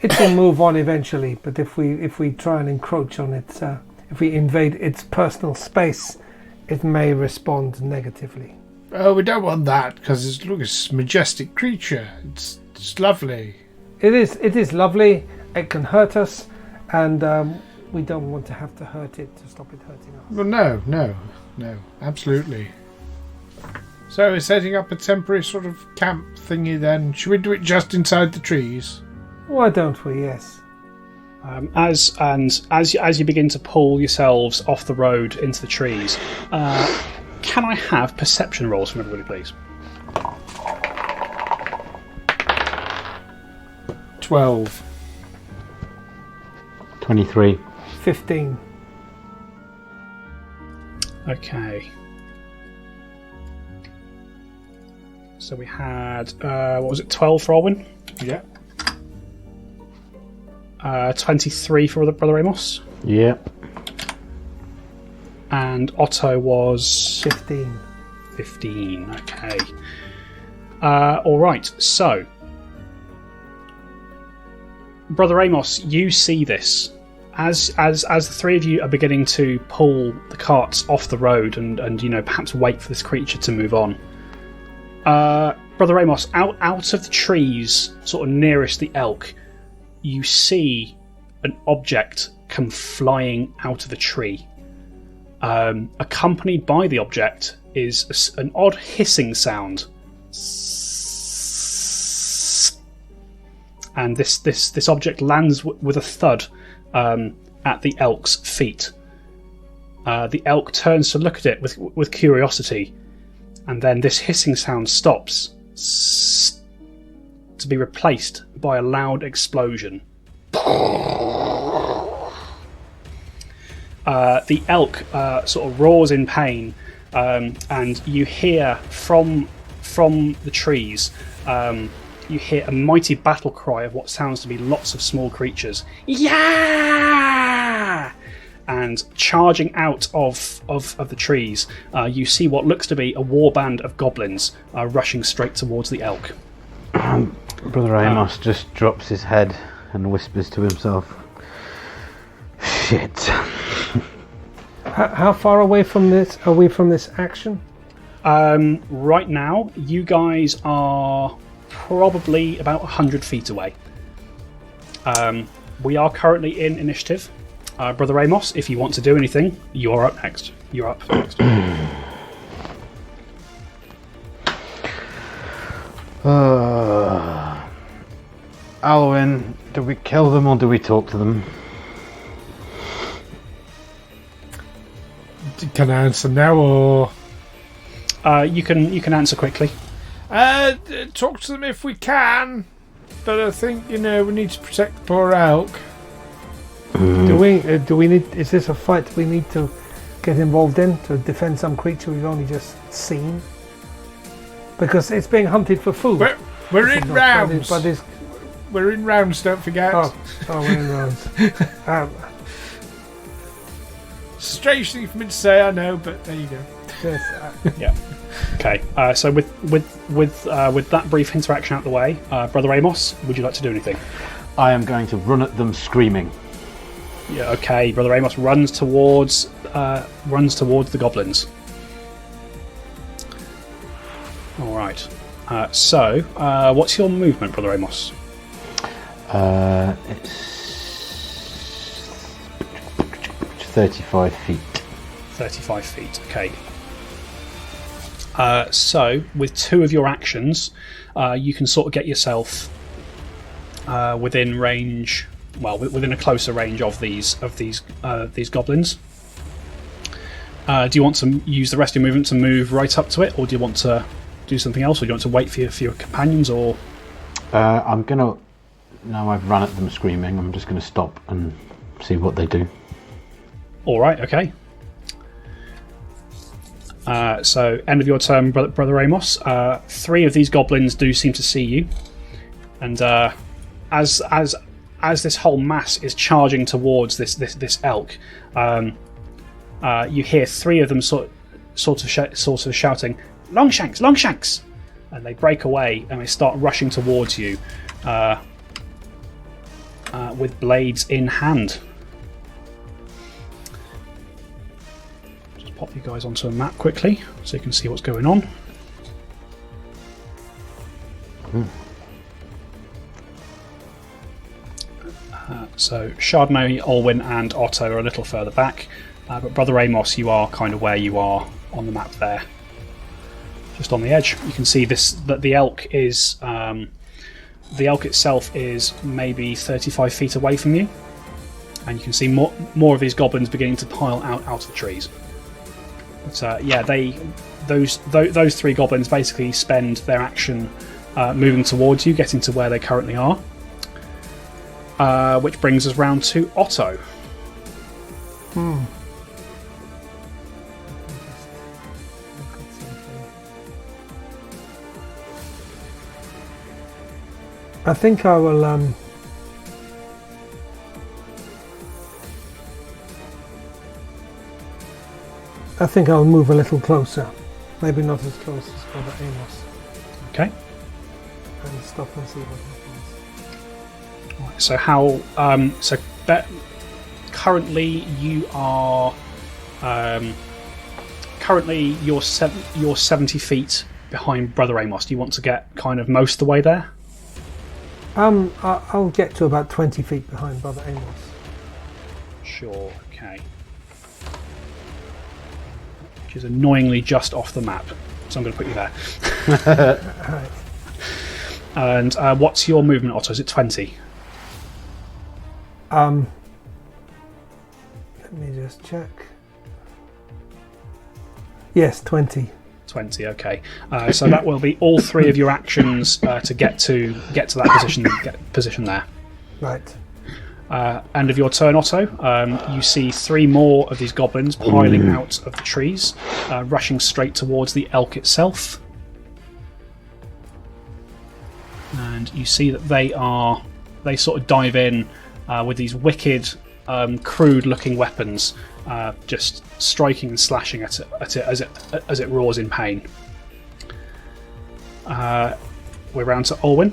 it will move on eventually. But if we try and encroach on it, if we invade its personal space, it may respond negatively. Oh, we don't want that, because it's a majestic creature. It's lovely. It is lovely. It can hurt us, and we don't want to have to hurt it to stop it hurting us. Well, no, absolutely. So we're setting up a temporary sort of camp thingy then. Should we do it just inside the trees? Why don't we? Yes. As you begin to pull yourselves off the road into the trees, can I have perception rolls from everybody, please? 12. 23. 15. Okay. So we had, what was it, 12 for Alwyn? Yeah. 23 for Brother Amos? Yeah. And Otto was... 15. 15, okay. Alright, so... Brother Amos, you see this. As the three of you are beginning to pull the carts off the road and perhaps wait for this creature to move on. Brother Amos, out of the trees, sort of nearest the elk, you see an object come flying out of the tree. Accompanied by the object is an odd hissing sound. And this object lands with a thud at the elk's feet. The elk turns to look at it with curiosity, and then this hissing sound stops to be replaced by a loud explosion. The elk sort of roars in pain, and you hear from the trees. You hear a mighty battle cry of what sounds to be lots of small creatures. Yeah! And charging out of the trees, you see what looks to be a warband of goblins rushing straight towards the elk. Brother Amos just drops his head and whispers to himself, "Shit." How far away from this are we from this action? Right now, you guys are probably about 100 feet away. We are currently in initiative. Brother Amos, if you want to do anything, you're up next. You're up next. Alwyn, do we kill them or do we talk to them? Can I answer now or? You can answer quickly. Talk to them if we can, but I think we need to protect the poor elk. Do we need? Is this a fight we need to get involved in to defend some creature we've only just seen? Because it's being hunted for food. We're in rounds. We're in rounds. Don't forget. Oh, we're in rounds. Strange thing for me to say, I know, but there you go. Yes, yeah. Okay. So with that brief interaction out the way, Brother Amos, would you like to do anything? I am going to run at them screaming. Yeah, okay. Brother Amos runs towards the goblins. All right. So, what's your movement, Brother Amos? It's 35 feet. 35 feet. Okay. So, with 2 of your actions, you can sort of get yourself within range. Well, within a closer range of these goblins. Do you want to use the rest of your movement to move right up to it, or do you want to do something else, or do you want to wait for your companions? Or I'm gonna. Now I've run at them screaming. I'm just gonna stop and see what they do. All right. Okay. So, end of your turn, Brother Amos. 3 of these goblins do seem to see you, and as this whole mass is charging towards this elk, you hear 3 of them sort of shouting, "Longshanks, Longshanks!" And they break away and they start rushing towards you with blades in hand. Just pop you guys onto a map quickly so you can see what's going on. So Chardonnay, Olwyn and Otto are a little further back, but Brother Amos, you are kind of where you are on the map there, just on the edge. You can see that the elk itself is maybe 35 feet away from you, and you can see more of these goblins beginning to pile out of the trees. But those 3 goblins basically spend their action moving towards you, getting to where they currently are. Which brings us round to Otto. I think I will. I think I'll move a little closer. Maybe not as close as Brother Amos. Okay. And stop and see what happens. So currently you are you're 70 feet behind Brother Amos. Do you want to get kind of most of the way there? I'll get to about 20 feet behind Brother Amos. Sure. Okay. Which is annoyingly just off the map, so I'm going to put you there. Right. And what's your movement, Otto? Is it 20? Let me just check. Yes, 20. 20. Okay. So that will be all 3 of your actions to get to that position there. Right. End of your turn, Otto. You see 3 more of these goblins piling out of the trees, rushing straight towards the elk itself. And you see that they sort of dive in with these wicked, crude-looking weapons, just striking and slashing at it as it roars in pain. We're round to Olwyn.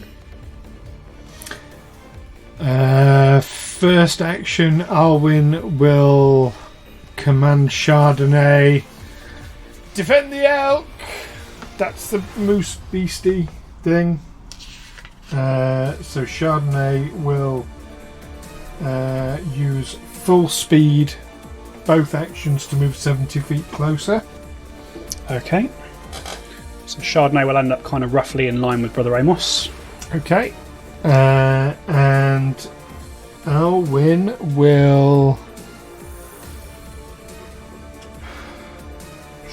First action, Alwyn will command Chardonnay, defend the elk. That's the moose beastie thing. So Chardonnay will use full speed, both actions, to move 70 feet closer. Okay. So Chardonnay will end up kind of roughly in line with Brother Amos. Okay. And Alwyn will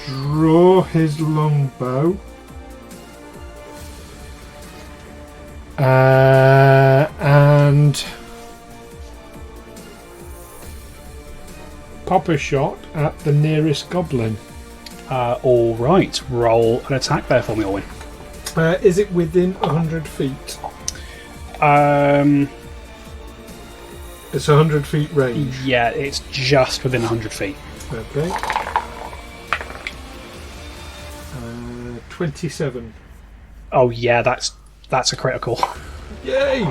draw his longbow and pop a shot at the nearest goblin. All right, roll an attack there for me, Olwyn. Is it within 100 feet? It's 100 feet range. Yeah, it's just within 100 feet. Okay. 27. Oh yeah, that's a critical. Yay!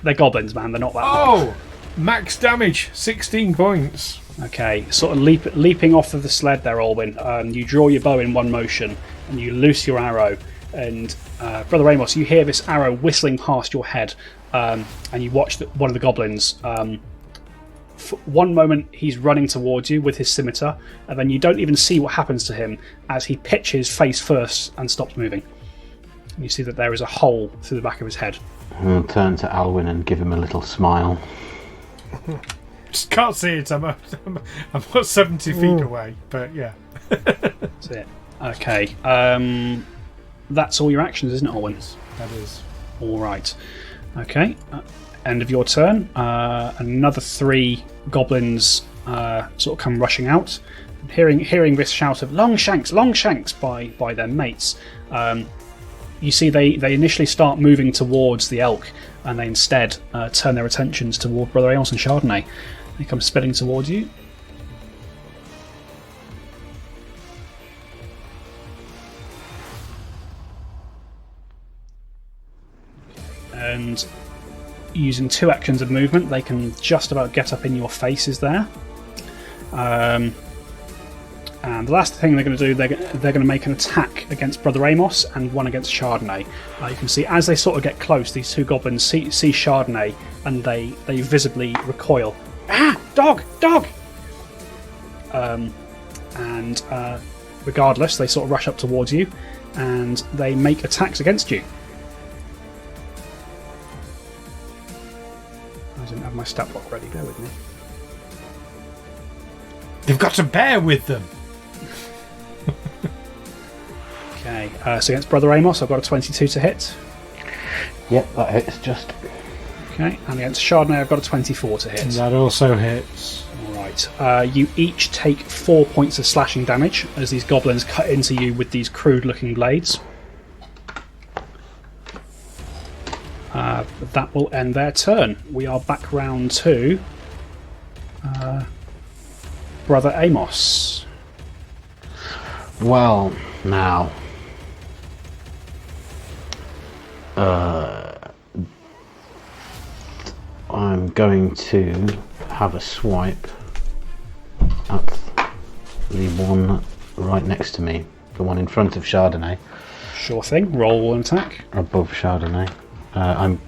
They're goblins, man. They're not that. Oh, Max damage, 16 points. Okay, sort of leaping off of the sled there, Alwyn. You draw your bow in one motion, and you loose your arrow. And Brother Amos, you hear this arrow whistling past your head, and you watch one of the goblins. For one moment, he's running towards you with his scimitar, and then you don't even see what happens to him as he pitches face first and stops moving. And you see that there is a hole through the back of his head. I'll turn to Alwyn and give him a little smile. Just can't see it. I'm about 70 feet away, but yeah. That's it. Okay. That's all your actions, isn't it, Alwyn? That is. All right. Okay. End of your turn. Another 3 goblins sort of come rushing out. Hearing this shout of long shanks by their mates, you see they initially start moving towards the elk, and they instead turn their attentions toward Brother Amos and Chardonnay. They come spinning towards you. And using 2 actions of movement, they can just about get up in your faces there. And the last thing they're going to do, they're going to make an attack against Brother Amos and one against Chardonnay. You can see as they sort of get close, these 2 goblins see Chardonnay, and they visibly recoil. Ah! Dog! And regardless, they sort of rush up towards you, and they make attacks against you. I didn't have my stat block ready, bear with me. They've got to bear with them. Okay, so against Brother Amos, I've got a 22 to hit. Yep, that hits just. Okay, and against Chardonnay, I've got a 24 to hit. And that also hits. Alright, you each take 4 points of slashing damage as these goblins cut into you with these crude-looking blades. That will end their turn. We are back round to Brother Amos. Well, now. I'm going to have a swipe at the one right next to me, the one in front of Chardonnay. Sure thing. Roll an attack. Above Chardonnay. I'm.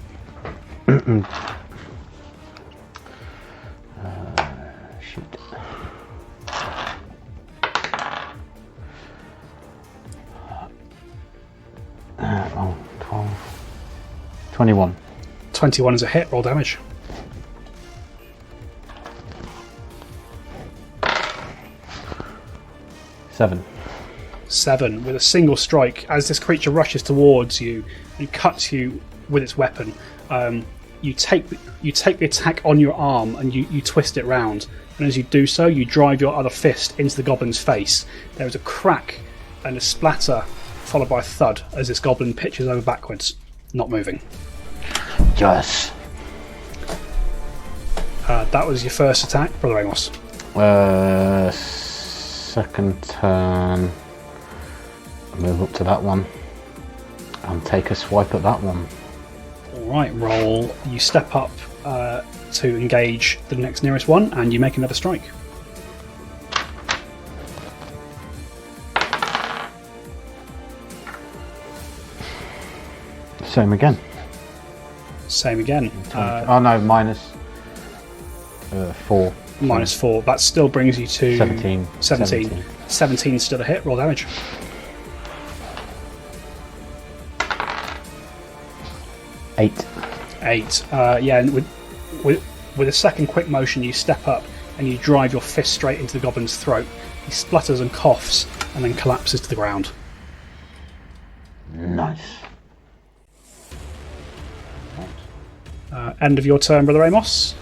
Shoot. 12. 21. 21 is a hit. Roll damage. Seven with a single strike. As this creature rushes towards you and cuts you with its weapon, you take the attack on your arm and you twist it round. And as you do so, you drive your other fist into the goblin's face. There is a crack and a splatter, followed by a thud as this goblin pitches over backwards, not moving. Yes. That was your first attack, Brother Amos. Second turn. Move up to that one and take a swipe at that one. Alright, roll. You step up to engage the next nearest one, and you make another strike. Same again. Same again. Oh no, minus 4. Minus 4. That still brings you to 17. 17 still a hit. Roll damage. 8. Yeah, and with a second quick motion, you step up and you drive your fist straight into the goblin's throat. He splutters and coughs and then collapses to the ground. Nice. End of your turn, Brother Amos.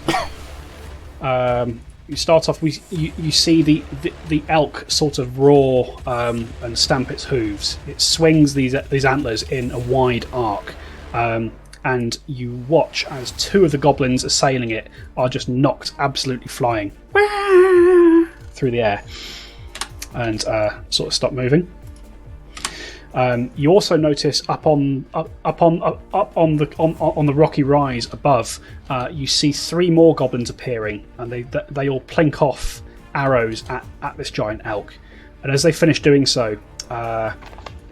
You start off with you see the elk sort of roar and stamp its hooves. It swings these antlers in a wide arc, and you watch as 2 of the goblins assailing it are just knocked absolutely flying through the air and sort of stop moving. You also notice up on the rocky rise above, you see 3 more goblins appearing, and they all plink off arrows at this giant elk. And as they finish doing so,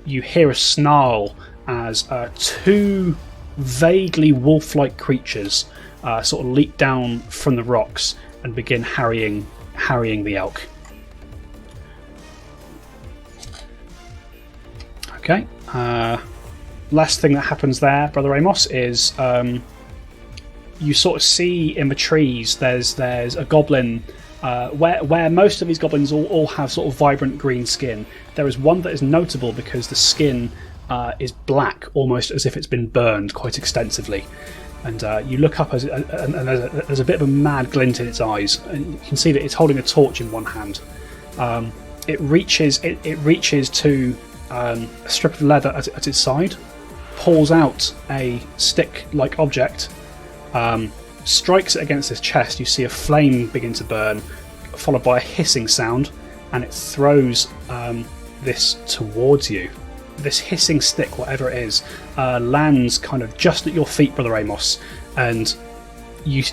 you hear a snarl as 2 vaguely wolf-like creatures sort of leap down from the rocks and begin harrying the elk. Okay. Last thing that happens there, Brother Amos, is you sort of see in the trees there's a goblin where most of these goblins all have sort of vibrant green skin. There is one that is notable because the skin is black, almost as if it's been burned quite extensively. And you look up and there's a bit of a mad glint in its eyes, and you can see that it's holding a torch in one hand. It reaches to a strip of leather at its side, pulls out a stick-like object, strikes it against his chest. You see a flame begin to burn, followed by a hissing sound, and it throws this towards you. This hissing stick, whatever it is, lands kind of just at your feet, Brother Amos, and you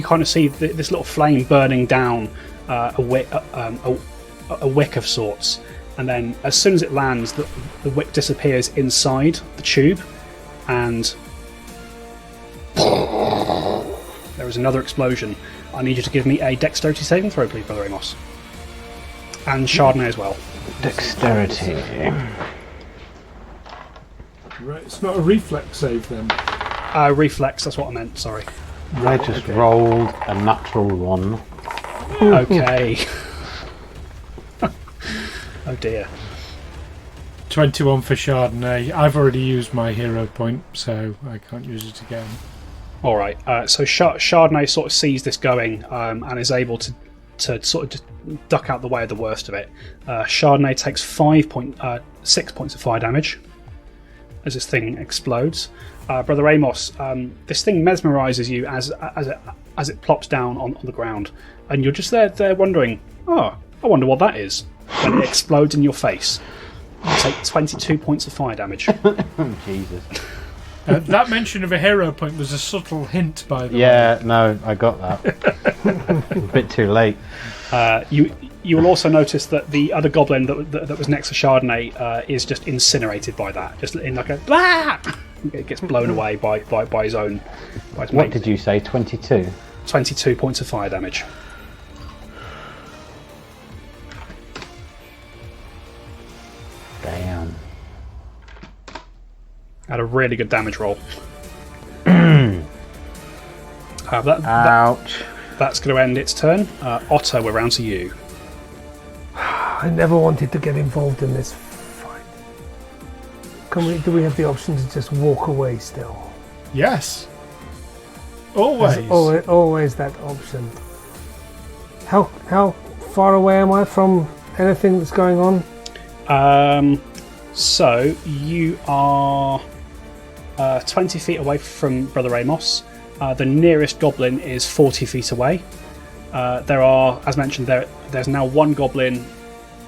kind of see this little flame burning down a wick of sorts. And then, as soon as it lands, the wick disappears inside the tube, and there is another explosion. I need you to give me a dexterity saving throw, please, Brother Amos. And Chardonnay as well. Dexterity. Right, it's not a reflex save then. Reflex, that's what I meant, sorry. I just rolled a natural 1. Okay. Oh dear. 21 for Chardonnay. I've already used my hero point, so I can't use it again. Alright, so Chardonnay sort of sees this going and is able to sort of just duck out the way of the worst of it. Chardonnay takes 6 points of fire damage as this thing explodes. Brother Amos, this thing mesmerises you as it plops down on the ground, and you're just there wondering, oh, I wonder what that is. When it explodes in your face, you take 22 points of fire damage. Jesus. That mention of a hero point was a subtle hint, by the way. Yeah, no, I got that. A bit too late. You will also notice that the other goblin that was next to Chardonnay is just incinerated by that, just in like a blah. It gets blown away by his own. By his What mate. did you say? 22. 22 points of fire damage. Damn. Had a really good damage roll. Ouch. That's going to end its turn. Otto, we're round to you. I never wanted to get involved in this fight. Do we have the option to just walk away still? Yes. Always. There's always that option. How far away am I from anything that's going on? So you are 20 feet away from Brother Amos. The nearest goblin is 40 feet away. There are, as mentioned, there's now one goblin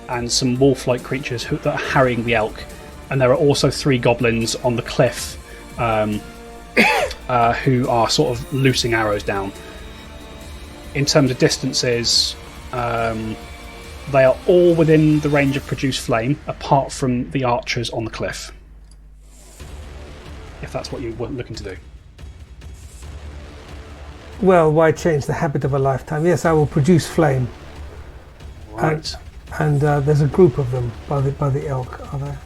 and some wolf-like creatures that are harrying the elk, and there are also 3 goblins on the cliff who are sort of loosing arrows down. In terms of distances, they are all within the range of produce flame, apart from the archers on the cliff. If that's what you were looking to do. Well, why change the habit of a lifetime? Yes, I will produce flame. Right. And there's a group of them by the elk, are there?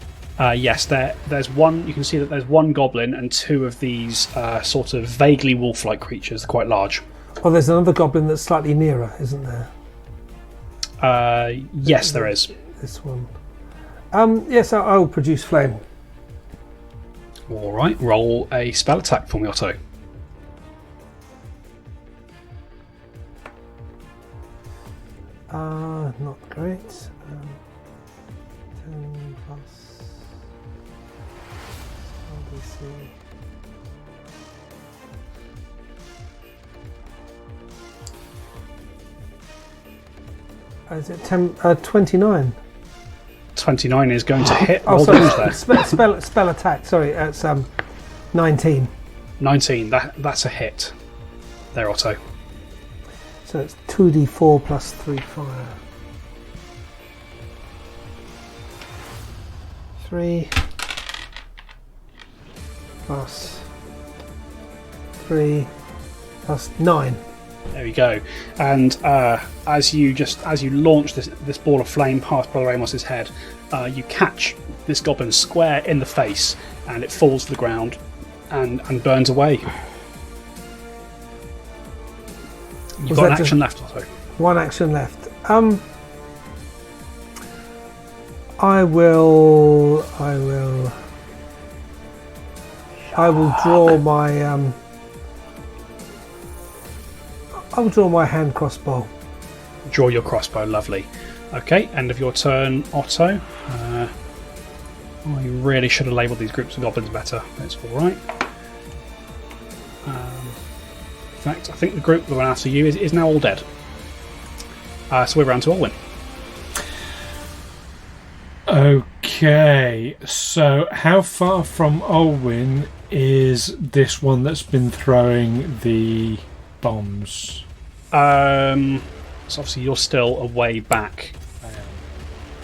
Yes, there's one. You can see that there's one goblin and 2 of these sort of vaguely wolf-like creatures. They're quite large. Oh, there's another goblin that's slightly nearer, isn't there? Yes, there is. This one. Yes, I'll produce flame. All right, roll a spell attack for me, Otto. Not great. 10 plus. Is it 29? 29 is going to hit. Oh, Roll sorry. damage there. Spell attack. Sorry, it's 19. 19. That's a hit. There, Otto. So it's 2d4 plus 3 fire. 3 plus 3 plus 9. There we go. And as you launch this ball of flame past Brother Amos's head, you catch this goblin square in the face, and it falls to the ground and burns away. You've got an action left, Otto. One action left. I will draw my I will draw my hand crossbow. Draw your crossbow, lovely. Okay, end of your turn, Otto. I really should have labelled these groups of goblins better. It's alright. In fact, I think the group that went after you is now all dead. So we're round to Olwyn. Okay, so how far from Olwyn is this one that's been throwing the bombs? So obviously you're still a way back.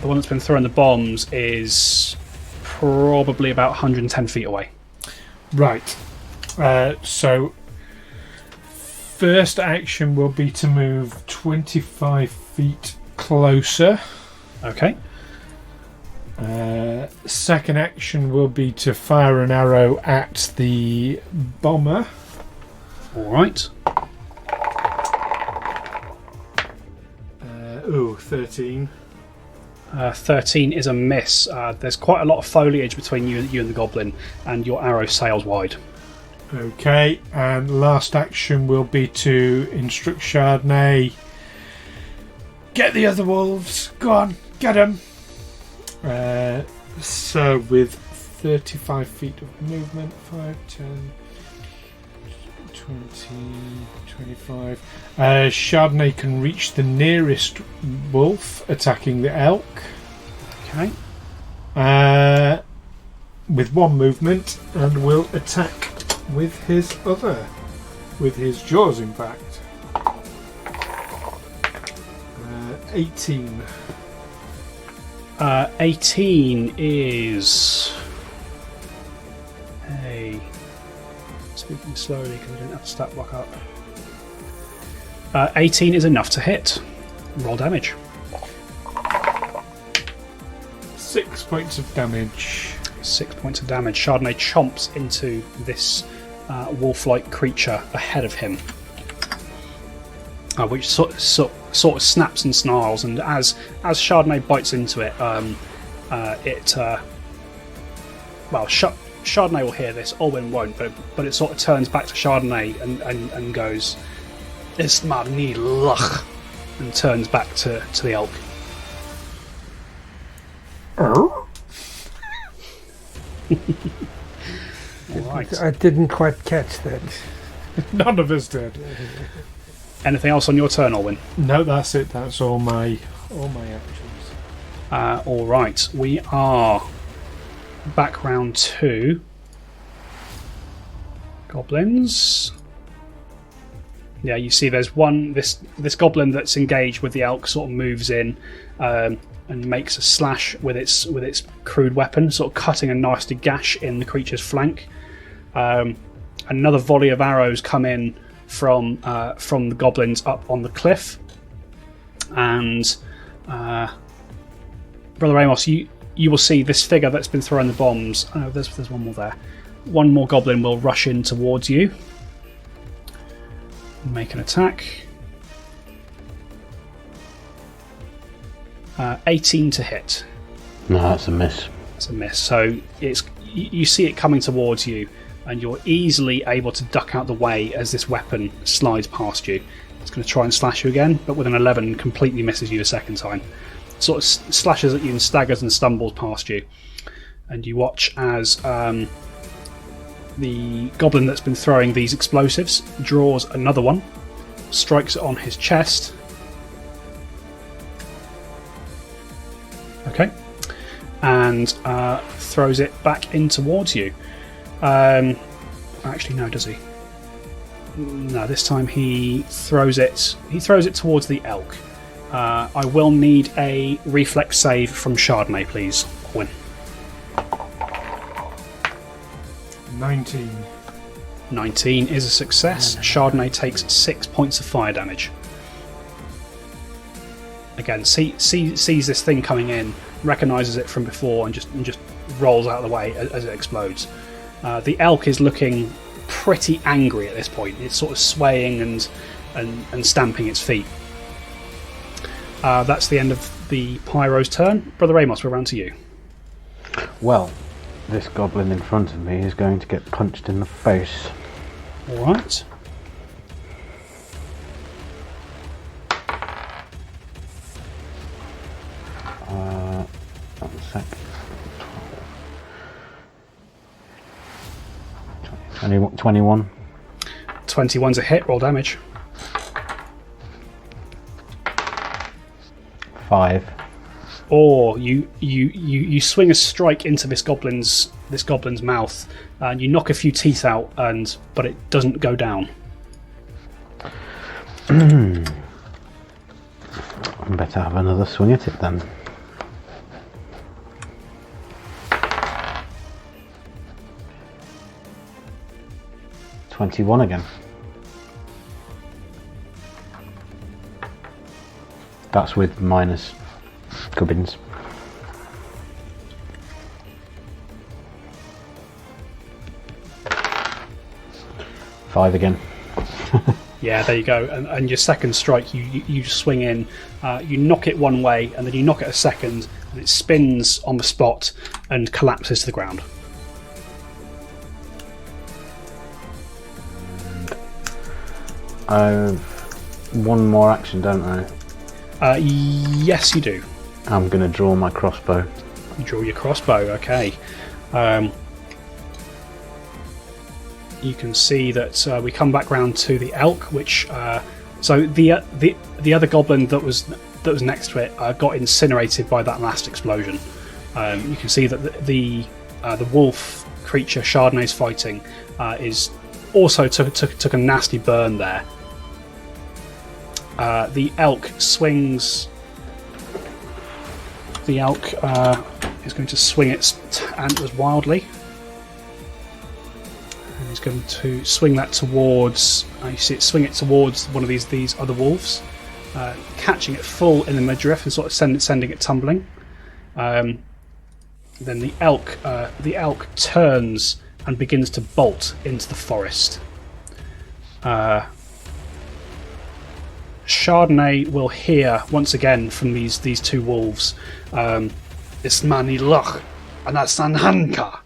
The one that's been throwing the bombs is probably about 110 feet away. Right. So first action will be to move 25 feet closer. Okay. Second action will be to fire an arrow at the bomber. Alright. 13. 13 is a miss. There's quite a lot of foliage between you and the goblin, and your arrow sails wide. Okay, and last action will be to instruct Chardonnay. Get the other wolves. Go on, get them. So with 35 feet of movement, 5, 10, 20, 25. Chardonnay can reach the nearest wolf, attacking the elk. Okay. With one movement, and will attack with his jaws, in fact. 18. 18 is... Hey. Speaking slowly because I didn't have the stat block up. 18 is enough to hit. Roll damage. 6 points of damage. 6 points of damage. Chardonnay chomps into this wolf-like creature ahead of him, which sort of snaps and snarls. And as Chardonnay bites into it, Chardonnay will hear this. Olwyn won't, but it sort of turns back to Chardonnay and goes, "It's my knee luck," and turns back to the elk. Oh. Right. I didn't quite catch that. None of us did. Anything else on your turn, Olwyn? No, that's it. That's all my actions. All right, we are back round 2. Goblins. Yeah, you see, there's one. This goblin that's engaged with the elk sort of moves in and makes a slash with its crude weapon, sort of cutting a nasty gash in the creature's flank. Another volley of arrows come in from the goblins up on the cliff, and Brother Amos, you will see this figure that's been throwing the bombs. Oh, there's one more there. One more goblin will rush in towards you. Make an attack. 18 to hit. No, that's a miss. That's a miss. So you see it coming towards you, and you're easily able to duck out the way as this weapon slides past you. It's going to try and slash you again, but with an 11, completely misses you the second time. Sort of slashes at you and staggers and stumbles past you. And you watch as the goblin that's been throwing these explosives draws another one, strikes it on his chest. Okay. and throws it back in towards you. Actually, no, does he? No, this time he throws it. He throws it towards the elk. I will need a reflex save from Chardonnay, please. Win. 19. 19 is a success. Chardonnay takes 6 points of fire damage. Again, sees this thing coming in, recognises it from before, and just rolls out of the way as it explodes. The elk is looking pretty angry at this point. It's sort of swaying and stamping its feet. That's the end of the Pyro's turn. Brother Amos, we're round to you. Well, this goblin in front of me is going to get punched in the face. Alright. One sec. 21. 21's a hit, roll damage. 5. Or you swing a strike into this goblin's mouth, and you knock a few teeth out, but it doesn't go down. I better have another swing at it then. $21 again. That's with minus gubbins. $5 again. Yeah, there you go. And your second strike, you swing in, you knock it one way, and then you knock it a second, and it spins on the spot and collapses to the ground. I have one more action, don't I? Yes, you do. I'm going to draw my crossbow. You draw your crossbow, okay. You can see that we come back round to the elk, which so the other goblin that was next to it got incinerated by that last explosion. You can see that the wolf creature Chardonnay's fighting is also took a nasty burn there. The elk swings. The elk is going to swing its antlers wildly. And he's going to swing that towards. You see it swing it towards one of these other wolves, catching it full in the midriff and sort of sending it tumbling. Then the elk turns and begins to bolt into the forest. Chardonnay will hear once again from these two wolves, Ismani Loch Anasanhanka.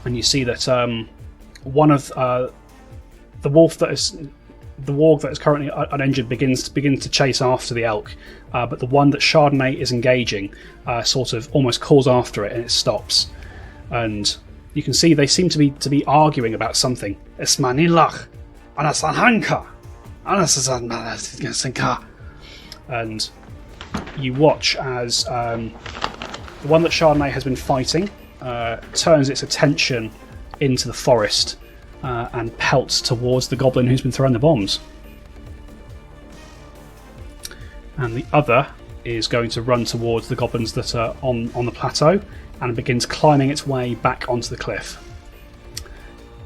And you see that one of the warg that is currently uninjured begins to chase after the elk, but the one that Chardonnay is engaging sort of almost calls after it, and it stops. And you can see they seem to be arguing about something. Ismani Loch Anasanhanka. And you watch as the one that Chardonnay has been fighting turns its attention into the forest and pelts towards the goblin who's been throwing the bombs. And the other is going to run towards the goblins that are on the plateau and begins climbing its way back onto the cliff.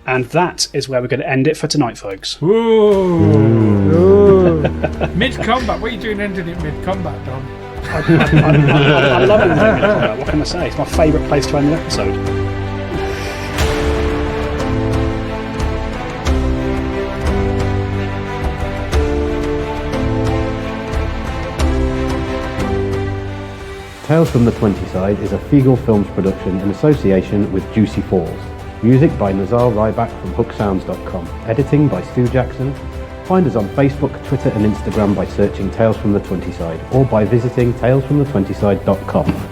And that is where we're going to end it for tonight, folks. Mid-combat? What are you doing ending it mid-combat, Don? I love ending it mid-combat. What can I say? It's my favourite place to end the episode. Tales from the 20 Side is a Feagle Films production in association with Juicy Falls. Music by Nazar Ryback from hooksounds.com. Editing by Stu Jackson. Find us on Facebook, Twitter and Instagram by searching Tales from the 20 Side or by visiting talesfromthe20side.com.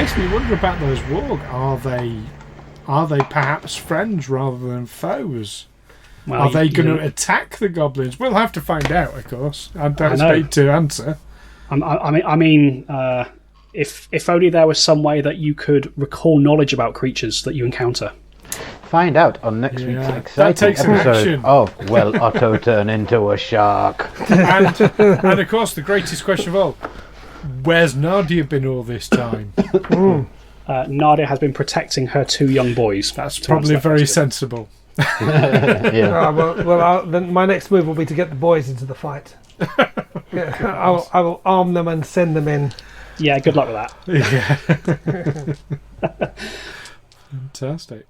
makes me wonder about those warg. Are they perhaps friends rather than foes? Well, are they going to attack the goblins? We'll have to find out, of course. I don't expect to answer. I mean, if only there was some way that you could recall knowledge about creatures that you encounter. Find out on next week's exciting takes episode of Will Otto Turn Into a Shark? And of course, the greatest question of all, where's Nadya been all this time? Nadya has been protecting her 2 young boys. That's probably very sensible. Then my next move will be to get the boys into the fight. I will arm them and send them in. Yeah, good luck with that. Yeah. Fantastic.